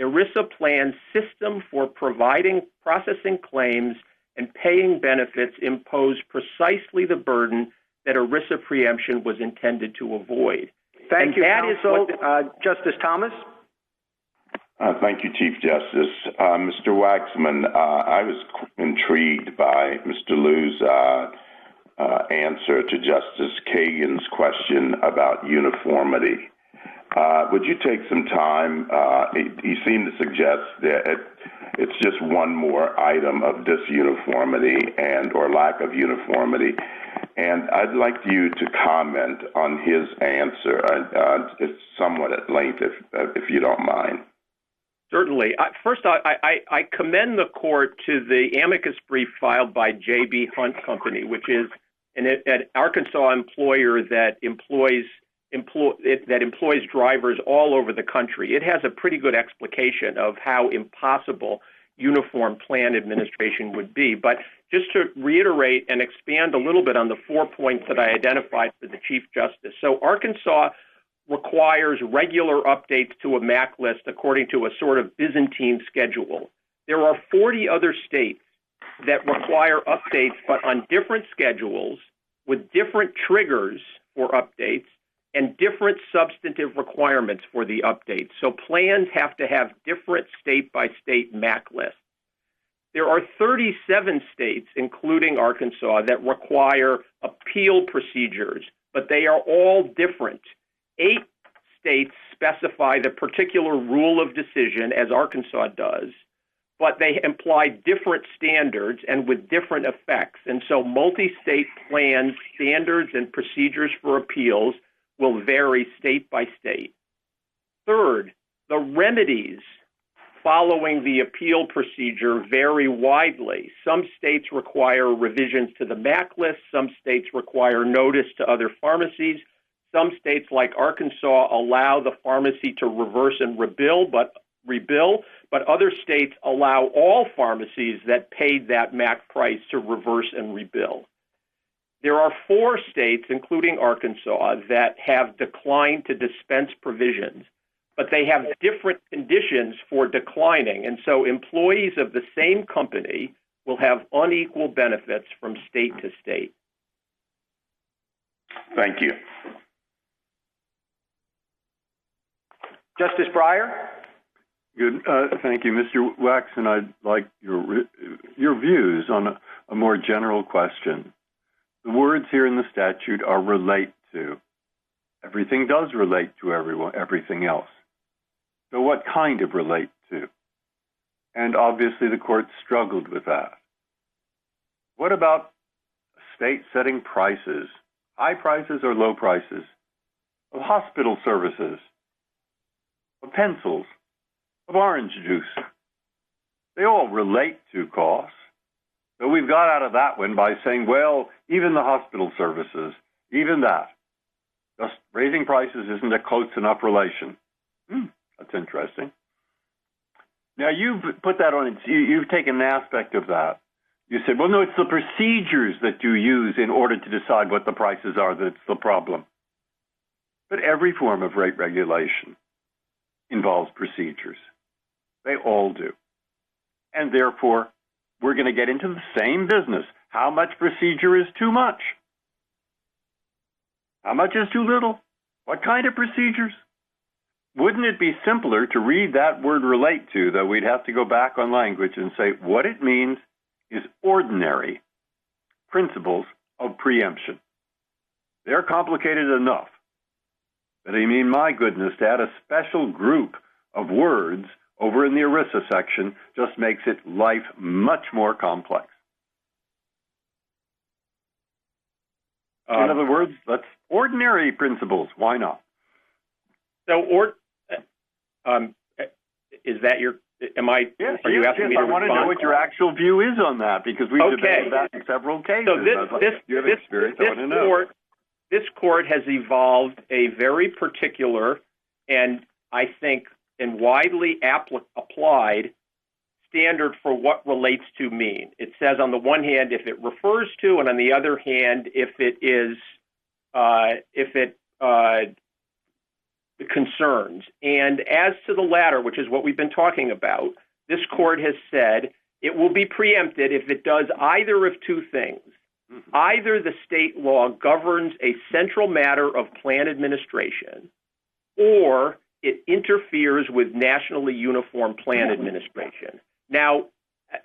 ERISA plan system for processing claims and paying benefits impose precisely the burden that ERISA preemption was intended to avoid. Thank you, Counsel. Justice Thomas? Thank you, Chief Justice. Mr. Waxman, I was intrigued by Mr. Liu's answer to Justice Kagan's question about uniformity. Would you take some time? He seemed to suggest that it's just one more item of disuniformity or lack of uniformity. And I'd like you to comment on his answer. It's somewhat at length, if you don't mind. Certainly. First, I commend the court to the amicus brief filed by J.B. Hunt Company, which is an Arkansas employer that employs drivers all over the country. It has a pretty good explication of how impossible uniform plan administration would be. But just to reiterate and expand a little bit on the 4 points that I identified for the Chief Justice. So Arkansas requires regular updates to a MAC list according to a sort of Byzantine schedule. There are 40 other states that require updates, but on different schedules with different triggers for updates and different substantive requirements for the updates. So plans have to have different state-by-state MAC lists. There are 37 states, including Arkansas, that require appeal procedures, but they are all different. 8 states specify the particular rule of decision, as Arkansas does, but they imply different standards and with different effects. And so multi-state plans, standards, and procedures for appeals will vary state by state. Third, the remedies following the appeal procedure vary widely. Some states require revisions to the MAC list. Some states require notice to other pharmacies. Some states, like Arkansas, allow the pharmacy to reverse and rebill, but rebill, but other states allow all pharmacies that paid that MAC price to reverse and rebill. There are 4 states, including Arkansas, that have declined to dispense provisions, but they have different conditions for declining, and so employees of the same company will have unequal benefits from state to state. Thank you. Justice Breyer? Good. Thank you, Mr. Waxman. I'd like your views on a more general question. The words here in the statute are relate to. Everything does relate to everything else. So what kind of relate to? And obviously the court struggled with that. What about state setting prices, high prices or low prices, of hospital services, of pencils, of orange juice? They all relate to costs. So we've got out of that one by saying, well, even the hospital services, even that, just raising prices isn't a close enough relation. That's interesting. Now, you've put that on, you've taken an aspect of that. You said, well, no, it's the procedures that you use in order to decide what the prices are that's the problem. But every form of rate regulation involves procedures. They all do. And therefore, we're going to get into the same business. How much procedure is too much? How much is too little? What kind of procedures? Wouldn't it be simpler to read that word relate to, though we'd have to go back on language and say what it means is ordinary principles of preemption. They're complicated enough. But I mean, my goodness, to add a special group of words over in the ERISA section just makes it life much more complex. In other words, that's ordinary principles. Why not? So, is that your? Am I? Yes, are you asking me to I want to know what your actual view is on that, because we've debated that in several cases. So this court has evolved a very particular and I think and widely applied standard for what relates to mean. It says on the one hand if it refers to, and on the other hand if it is concerns. And as to the latter, which is what we've been talking about, this court has said it will be preempted if it does either of two things. Either the state law governs a central matter of plan administration, or it interferes with nationally uniform plan administration. Now,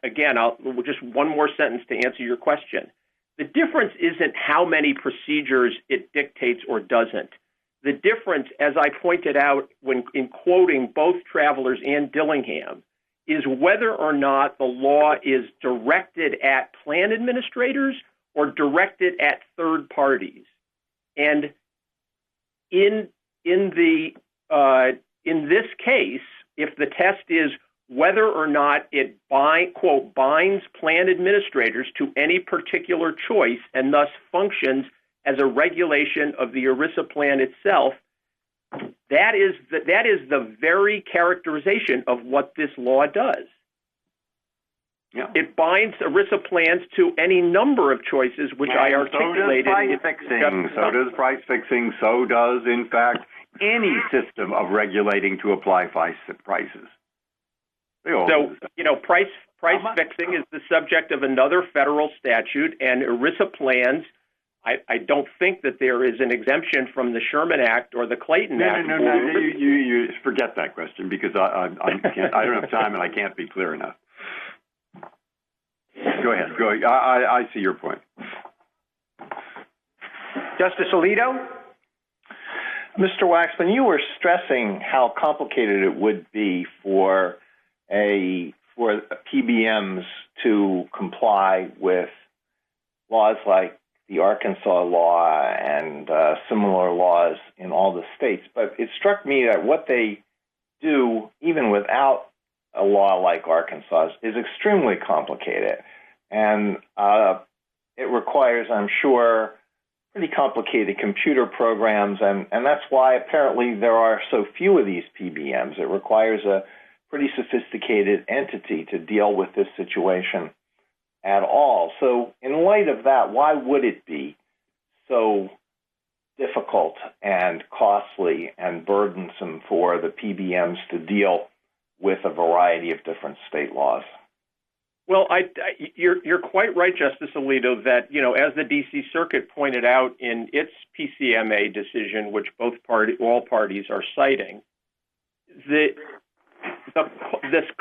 again, just one more sentence to answer your question. The difference isn't how many procedures it dictates or doesn't. The difference, as I pointed out when in quoting both Travelers and Dillingham, is whether or not the law is directed at plan administrators or directed at third parties. And in this case, if the test is whether or not it binds plan administrators to any particular choice and thus functions as a regulation of the ERISA plan itself, that is the very characterization of what this law does. Yeah. It binds ERISA plans to any number of choices, which I articulated. So does price fixing. So does, in fact, any system of regulating to apply prices. So, price fixing is the subject of another federal statute, and ERISA plans, I don't think that there is an exemption from the Sherman Act or the Clayton Act. No. You forget that question, because I don't have time and I can't be clear enough. Go ahead. I see your point. Justice Alito? Mr. Waxman, you were stressing how complicated it would be for PBMs to comply with laws like the Arkansas law and similar laws in all the states. But it struck me that what they do, even without a law like Arkansas, is extremely complicated. And it requires, I'm sure, pretty complicated computer programs, and that's why apparently there are so few of these PBMs. It requires a pretty sophisticated entity to deal with this situation at all. So in light of that, why would it be so difficult and costly and burdensome for the PBMs to deal with a variety of different state laws? Well, you're quite right, Justice Alito, that, as the D.C. Circuit pointed out in its PCMA decision, which all parties are citing, this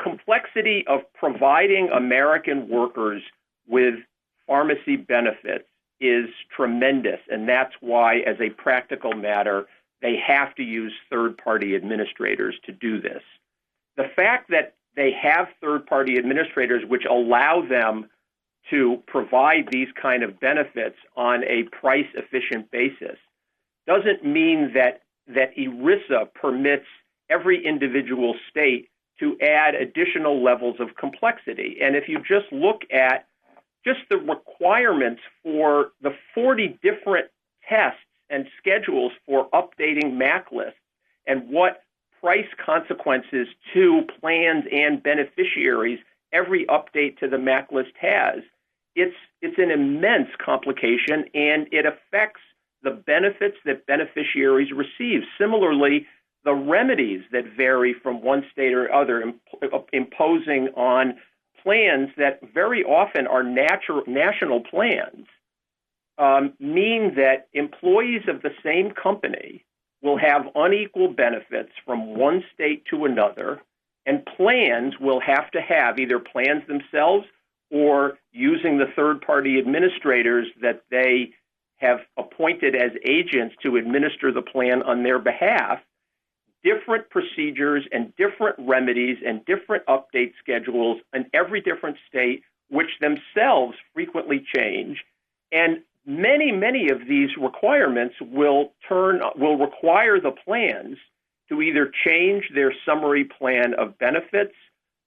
complexity of providing American workers with pharmacy benefits is tremendous, and that's why, as a practical matter, they have to use third-party administrators to do this. The fact that they have third-party administrators which allow them to provide these kind of benefits on a price-efficient basis doesn't mean that ERISA permits every individual state to add additional levels of complexity. And if you just look at just the requirements for the 40 different tests and schedules for updating MAC lists and what price consequences to plans and beneficiaries every update to the MAC list has, it's an immense complication, and it affects the benefits that beneficiaries receive. Similarly, the remedies that vary from one state or other, imposing on plans that very often are national plans, mean that employees of the same company will have unequal benefits from one state to another, and plans will have to have either plans themselves or using the third-party administrators that they have appointed as agents to administer the plan on their behalf, different procedures and different remedies and different update schedules in every different state, which themselves frequently change. And many of these requirements will require the plans to either change their summary plan of benefits,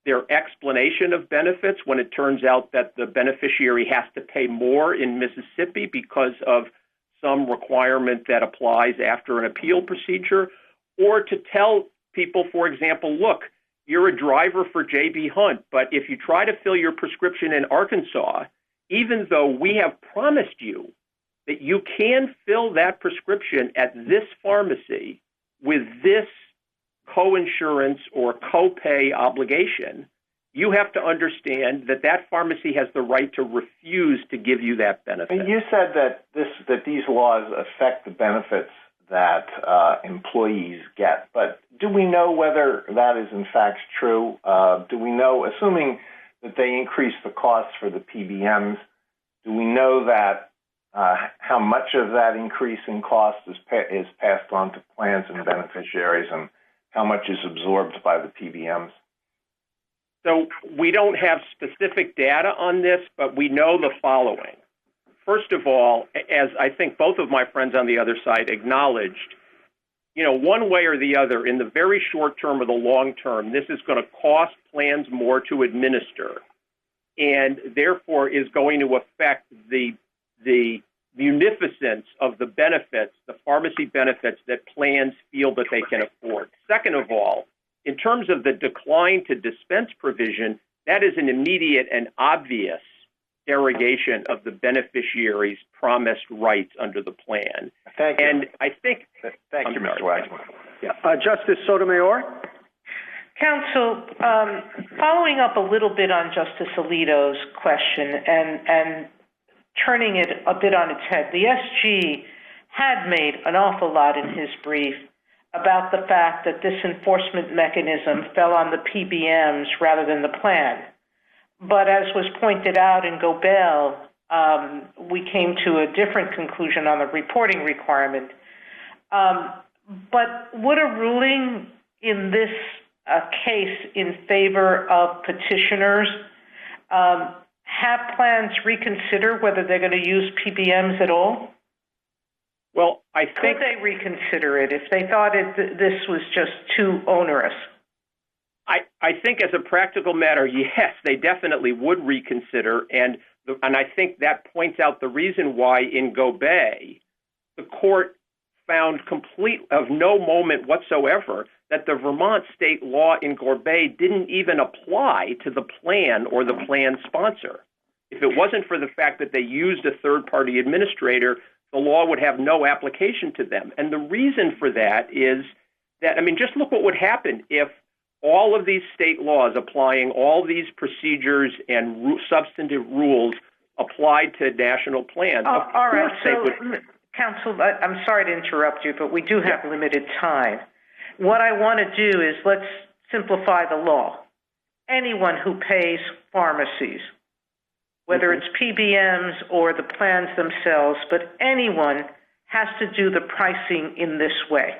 their explanation of benefits when it turns out that the beneficiary has to pay more in Mississippi because of some requirement that applies after an appeal procedure, or to tell people, for example, look, you're a driver for J.B. Hunt, but if you try to fill your prescription in Arkansas, even though we have promised you that you can fill that prescription at this pharmacy with this coinsurance or copay obligation, you have to understand that that pharmacy has the right to refuse to give you that benefit. And you said that these laws affect the benefits that employees get, but do we know whether that is in fact true? Do we know, assuming that they increase the costs for the PBMs, do we know that how much of that increase in cost is passed on to plans and beneficiaries, and how much is absorbed by the PBMs? So we don't have specific data on this, but we know the following. First of all, as I think both of my friends on the other side acknowledged, one way or the other, in the very short term or the long term, this is going to cost plans more to administer, and therefore is going to affect the munificence of the benefits, the pharmacy benefits that plans feel that they can afford. Second of all, in terms of the decline to dispense provision, that is an immediate and obvious derogation of the beneficiary's promised rights under the plan. Thank you. And I think... Thank you, Mr. Waxman. Yeah. Justice Sotomayor? Counsel, following up a little bit on Justice Alito's question and turning it a bit on its head, the SG had made an awful lot in his brief about the fact that this enforcement mechanism fell on the PBMs rather than the plan. But as was pointed out in Gobel, we came to a different conclusion on the reporting requirement. But would a ruling in this case in favor of petitioners have plans reconsider whether they're going to use PBMs at all? Well, I think... Could they reconsider it if they thought this was just too onerous? I think as a practical matter, yes, they definitely would reconsider, and I think that points out the reason why in Gobel the court found of no moment whatsoever that the Vermont state law in Gorbet didn't even apply to the plan or the plan sponsor. If it wasn't for the fact that they used a third-party administrator, the law would have no application to them. And the reason for that is that, just look what would happen if all of these state laws applying all these procedures and substantive rules applied to national plans. All right, Counsel, I'm sorry to interrupt you, but we do have limited time. What I want to do is let's simplify the law. Anyone who pays pharmacies, whether it's PBMs or the plans themselves, but anyone has to do the pricing in this way.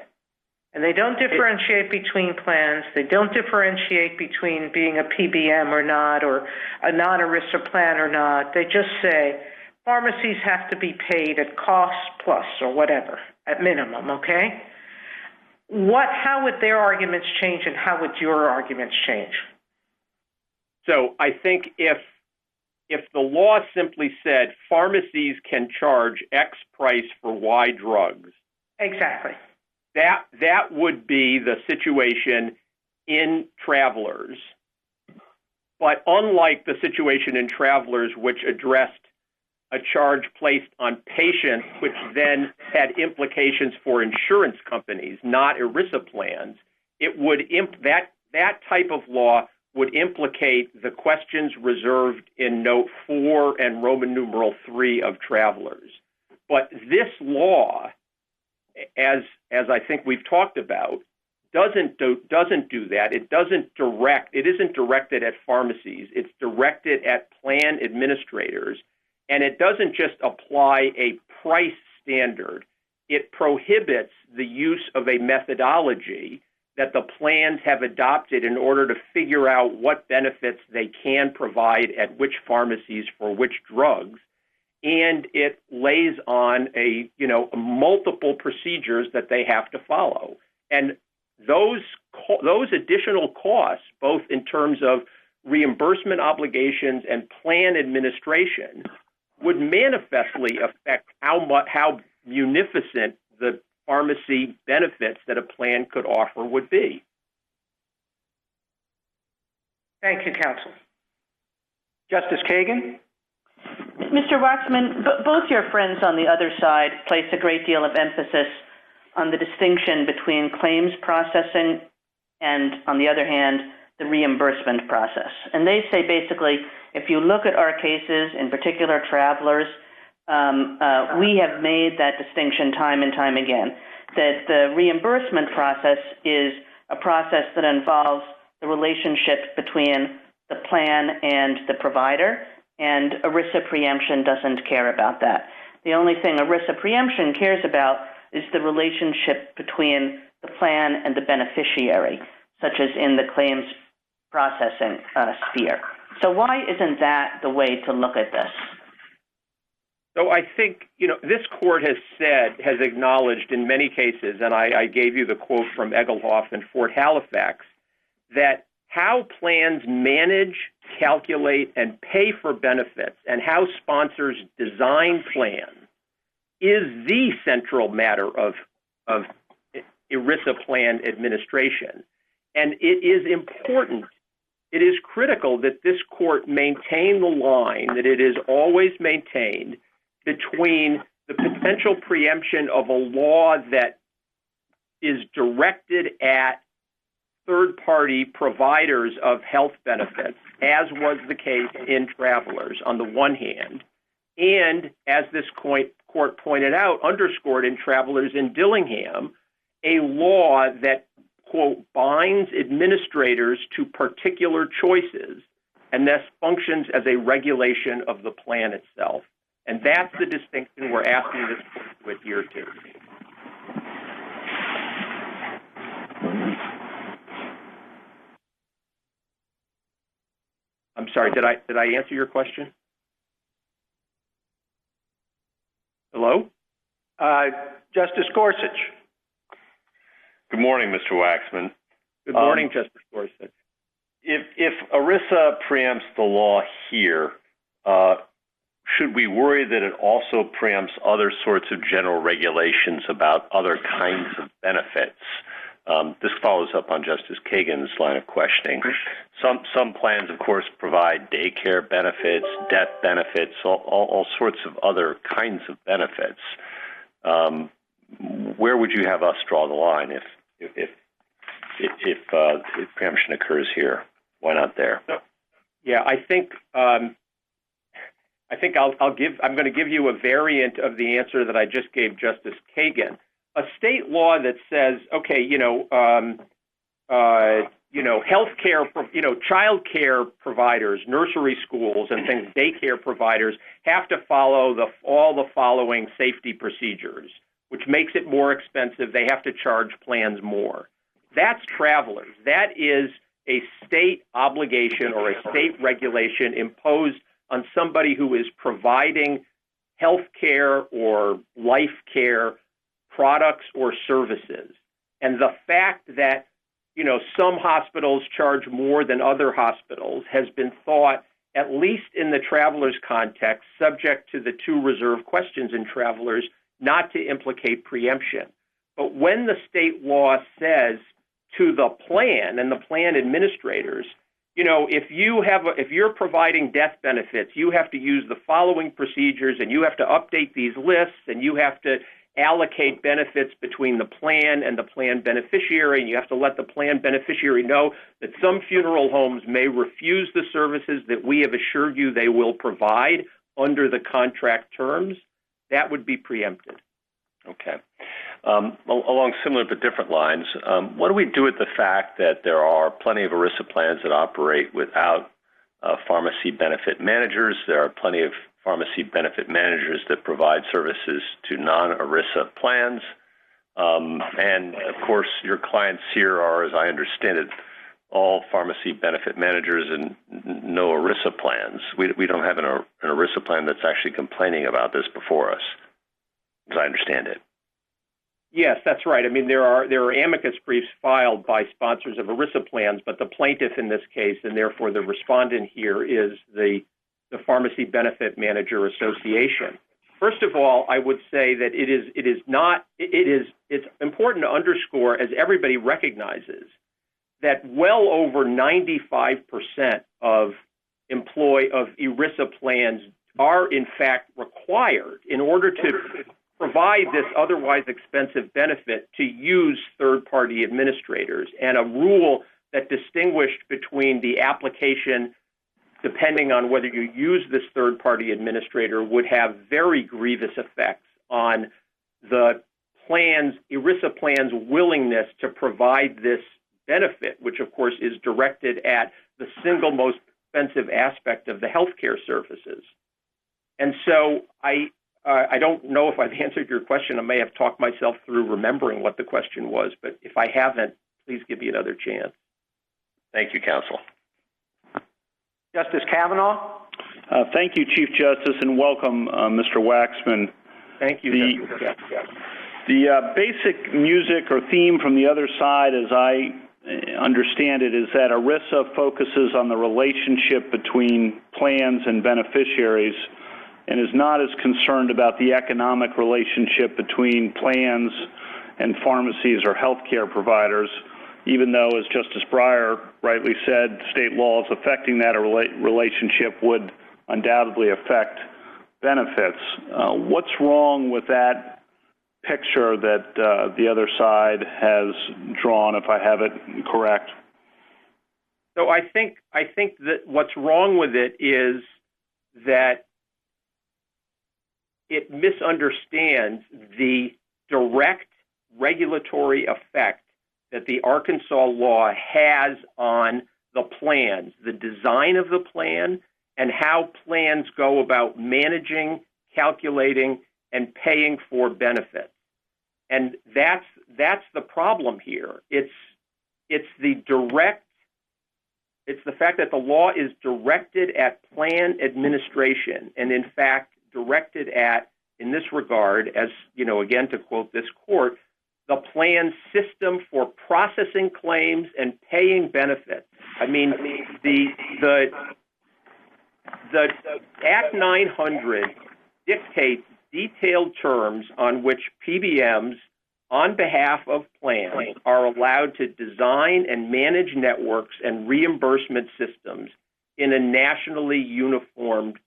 And they don't differentiate between plans. They don't differentiate between being a PBM or not, or a non-ERISA plan or not. They just say pharmacies have to be paid at cost plus or whatever, at minimum, okay? How would their arguments change and how would your arguments change? So I think if the law simply said pharmacies can charge X price for Y drugs. Exactly. That would be the situation in Travelers. But unlike the situation in Travelers, which addressed a charge placed on patients, which then had implications for insurance companies, not ERISA plans, it would that type of law would implicate the questions reserved in Note 4 and Roman numeral 3 of Travelers. But this law, as I think we've talked about, doesn't do that. It isn't directed at pharmacies. It's directed at plan administrators. And it doesn't just apply a price standard. It prohibits the use of a methodology that the plans have adopted in order to figure out what benefits they can provide at which pharmacies for which drugs. And it lays on multiple procedures that they have to follow. And those additional costs, both in terms of reimbursement obligations and plan administration, would manifestly affect how munificent the pharmacy benefits that a plan could offer would be. Thank you, Counsel. Justice Kagan? Mr. Waxman, both your friends on the other side place a great deal of emphasis on the distinction between claims processing and, on the other hand, the reimbursement process. And they say basically, if you look at our cases, in particular Travelers, we have made that distinction time and time again, that the reimbursement process is a process that involves the relationship between the plan and the provider, and ERISA preemption doesn't care about that. The only thing ERISA preemption cares about is the relationship between the plan and the beneficiary, such as in the claims processing sphere. So why isn't that the way to look at this? So I think, this court has acknowledged in many cases, and I gave you the quote from Egelhoff and Fort Halifax, that how plans manage, calculate, and pay for benefits and how sponsors design plans is the central matter of ERISA plan administration. And it is important, it is critical that this court maintain the line that it is always maintained between the potential preemption of a law that is directed at third-party providers of health benefits, as was the case in Travelers on the one hand, and as this court pointed out, underscored in Travelers in Dillingham, a law that, quote, binds administrators to particular choices and thus functions as a regulation of the plan itself. And that's the distinction we're asking this court to adhere to. I'm sorry, did I answer your question? Hello? Justice Gorsuch. Good morning, Mr. Waxman. Good morning, Justice Gorsuch. If ERISA preempts the law here, should we worry that it also preempts other sorts of general regulations about other kinds of benefits? This follows up on Justice Kagan's line of questioning. Some plans, of course, provide daycare benefits, death benefits, all sorts of other kinds of benefits. Where would you have us draw the line if preemption occurs here? Why not there? Yeah, I think I'm going to give you a variant of the answer that I just gave Justice Kagan. A state law that says, okay, healthcare, child care providers, nursery schools, and things, daycare providers have to follow all the following safety procedures, which makes it more expensive. They have to charge plans more. That's travelers. That is a state obligation or a state regulation imposed on somebody who is providing health care or life care products or services. And the fact that, some hospitals charge more than other hospitals has been thought, at least in the traveler's context, subject to the two reserved questions in travelers, not to implicate preemption. But when the state law says to the plan and the plan administrators, if you're providing death benefits, you have to use the following procedures, and you have to update these lists, and you have to allocate benefits between the plan and the plan beneficiary, and you have to let the plan beneficiary know that some funeral homes may refuse the services that we have assured you they will provide under the contract terms. That would be preempted. Okay. Along similar but different lines, what do we do with the fact that there are plenty of ERISA plans that operate without pharmacy benefit managers? There are plenty of pharmacy benefit managers that provide services to non-ERISA plans. And, of course, your clients here are, as I understand it, all pharmacy benefit managers and no ERISA plans. We don't have an ERISA plan that's actually complaining about this before us, as I understand it. Yes, that's right. I mean, there are amicus briefs filed by sponsors of ERISA plans, but the plaintiff in this case, and therefore the respondent here, is the Pharmacy Benefit Manager Association. First of all, I would say that it's important to underscore, as everybody recognizes, that well over 95% of ERISA plans are in fact required in order to provide this otherwise expensive benefit to use third-party administrators, and a rule that distinguished between the application depending on whether you use this third-party administrator would have very grievous effects on the ERISA plan's willingness to provide this benefit, which of course is directed at the single most expensive aspect of the healthcare services. And so I don't know if I've answered your question. I may have talked myself through remembering what the question was, but if I haven't, please give me another chance. Thank you, counsel. Justice Kavanaugh? Thank you, Chief Justice, and welcome, Mr. Waxman. Thank you, The basic music or theme from the other side, as I understand it, is that ERISA focuses on the relationship between plans and beneficiaries and is not as concerned about the economic relationship between plans and pharmacies or healthcare providers, even though, as Justice Breyer rightly said, state laws affecting that relationship would undoubtedly affect benefits. What's wrong with that picture that the other side has drawn, if I have it correct? So I think that what's wrong with it is that it misunderstands the direct regulatory effect that the Arkansas law has on the plans, the design of the plan, and how plans go about managing, calculating, and paying for benefits. And that's the problem here. It's the fact that the law is directed at plan administration, and in fact directed at, in this regard, as again to quote this court, the plan system for processing claims and paying benefits. I mean, the The Act 900 dictates detailed terms on which PBMs, on behalf of plans, are allowed to design and manage networks and reimbursement systems in a nationally uniformed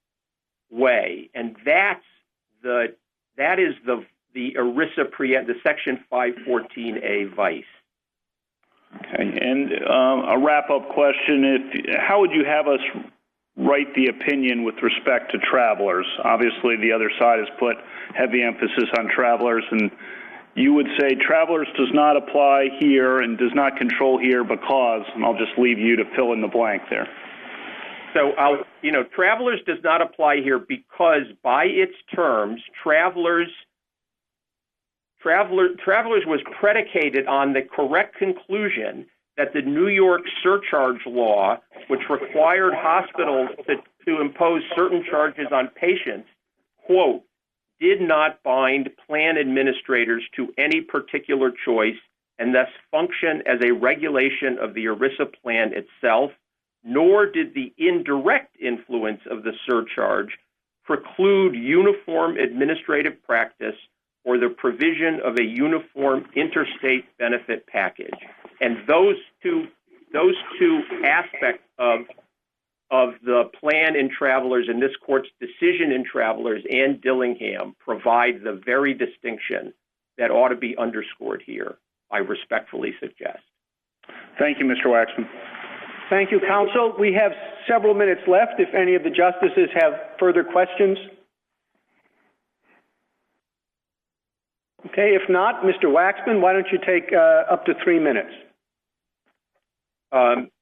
way, and that is the ERISA preempt, the Section 514A vice. Okay, and a wrap-up question: how would you have us write the opinion with respect to travelers? Obviously, the other side has put heavy emphasis on travelers, and you would say travelers does not apply here and does not control here because, and I'll just leave you to fill in the blank there. So, travelers does not apply here because, by its terms, travelers was predicated on the correct conclusion that the New York surcharge law, which required hospitals to impose certain charges on patients, quote, did not bind plan administrators to any particular choice and thus function as a regulation of the ERISA plan itself, nor did the indirect influence of the surcharge preclude uniform administrative practice or the provision of a uniform interstate benefit package. And those two aspects of the plan in Travelers and this court's decision in Travelers and Dillingham provide the very distinction that ought to be underscored here, I respectfully suggest. Thank you, Mr. Waxman. Thank you, counsel. We have several minutes left if any of the justices have further questions. Okay, if not, Mr. Waxman, why don't you take up to 3 minutes?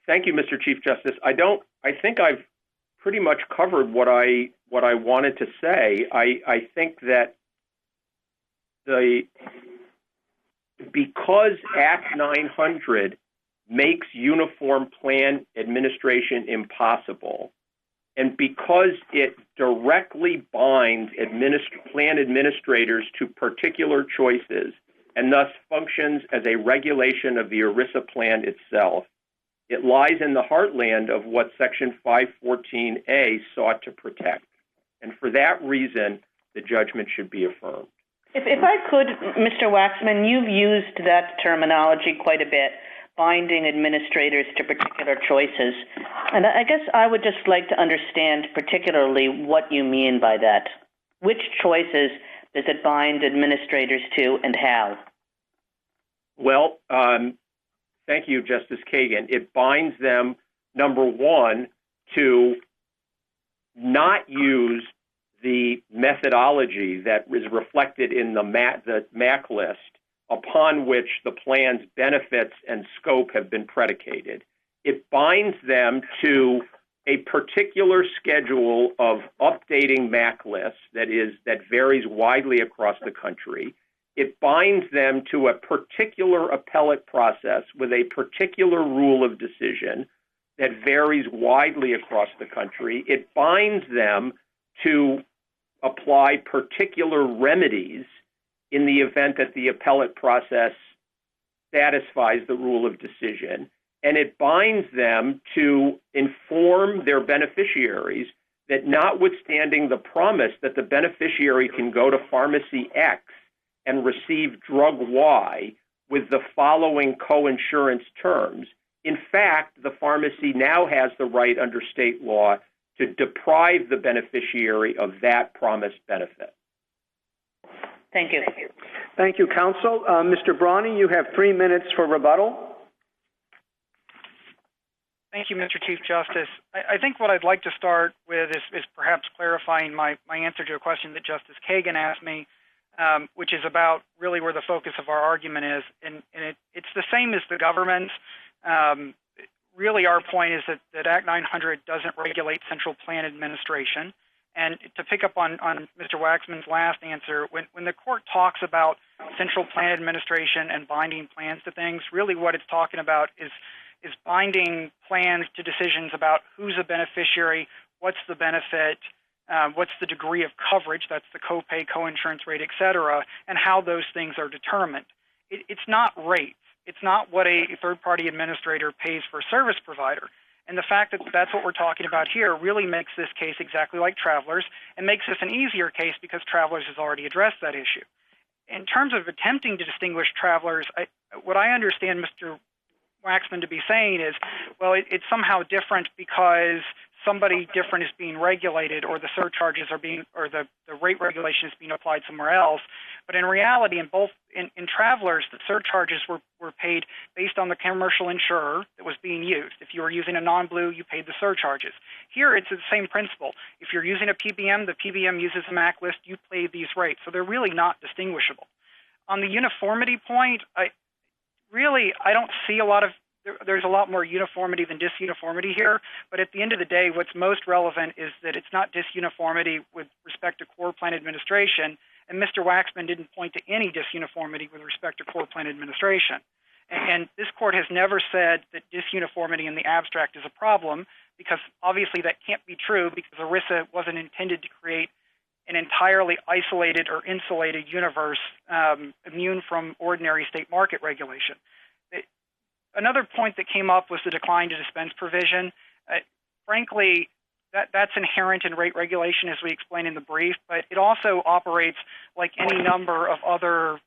Thank you, Mr. Chief Justice. I think I've pretty much covered what I wanted to say. I think that because Act 900 makes uniform plan administration impossible, and because it directly binds plan administrators to particular choices and thus functions as a regulation of the ERISA plan itself, it lies in the heartland of what Section 514A sought to protect. And for that reason, the judgment should be affirmed. If I could, Mr. Waxman, you've used that terminology quite a bit, binding administrators to particular choices. And I guess I would just like to understand particularly what you mean by that. Which choices does it bind administrators to and how? Well, thank you, Justice Kagan. It binds them, number one, to not use the methodology that is reflected in the MAC list upon which the plan's benefits and scope have been predicated. It binds them to a particular schedule of updating MAC lists that varies widely across the country. It binds them to a particular appellate process with a particular rule of decision that varies widely across the country. It binds them to apply particular remedies in the event that the appellate process satisfies the rule of decision. And it binds them to inform their beneficiaries that notwithstanding the promise that the beneficiary can go to pharmacy X and receive drug Y with the following co-insurance terms, in fact, the pharmacy now has the right under state law to deprive the beneficiary of that promised benefit. Thank you. Thank you, counsel. Mr. Brawny, you have 3 minutes for rebuttal. Thank you, Mr. Chief Justice. I think what I'd like to start with is perhaps clarifying my answer to a question that Justice Kagan asked me, which is about really where the focus of our argument is. And it's the same as the government's. Really, our point is that Act 900 doesn't regulate central plan administration. And to pick up on Mr. Waxman's last answer, when the court talks about central plan administration and binding plans to things, really what it's talking about is binding plans to decisions about who's a beneficiary, what's the benefit, what's the degree of coverage, that's the copay, co-insurance rate, et cetera, and how those things are determined. It's not rates. It's not what a third-party administrator pays for a service provider. And the fact that that's what we're talking about here really makes this case exactly like Travelers and makes this an easier case because Travelers has already addressed that issue. In terms of attempting to distinguish Travelers, what I understand Mr. Waxman to be saying is, well, it's somehow different because somebody different is being regulated, or the surcharges are being, or the rate regulation is being applied somewhere else. But in reality, in Travelers, the surcharges were paid based on the commercial insurer that was being used. If you were using a non-blue, you paid the surcharges. Here, it's the same principle. If you're using a PBM, the PBM uses a MAC list, you pay these rates. So they're really not distinguishable. On the uniformity point, I don't see a lot of, there's a lot more uniformity than disuniformity here, but at the end of the day, what's most relevant is that it's not disuniformity with respect to core plan administration, and Mr. Waxman didn't point to any disuniformity with respect to core plan administration. And this court has never said that disuniformity in the abstract is a problem, because obviously that can't be true, because ERISA wasn't intended to create an entirely isolated or insulated universe immune from ordinary state market regulation. Another point that came up was the decline to dispense provision. Frankly, that's inherent in rate regulation, as we explained in the brief, but it also operates like any number of other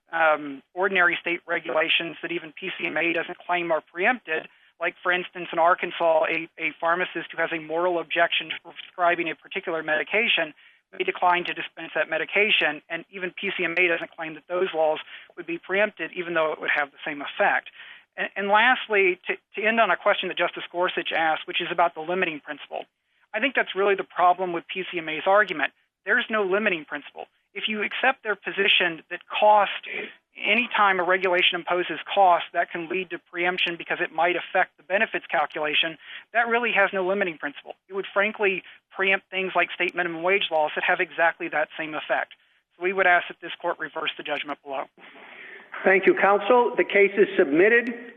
ordinary state regulations that even PCMA doesn't claim are preempted. Like, for instance, in Arkansas, a pharmacist who has a moral objection to prescribing a particular medication may decline to dispense that medication, and even PCMA doesn't claim that those laws would be preempted, even though it would have the same effect. And lastly, to end on a question that Justice Gorsuch asked, which is about the limiting principle, I think that's really the problem with PCMA's argument. There's no limiting principle. If you accept their position that cost, anytime a regulation imposes cost, that can lead to preemption because it might affect the benefits calculation, that really has no limiting principle. It would frankly preempt things like state minimum wage laws that have exactly that same effect. So we would ask that this court reverse the judgment below. Thank you, counsel. The case is submitted.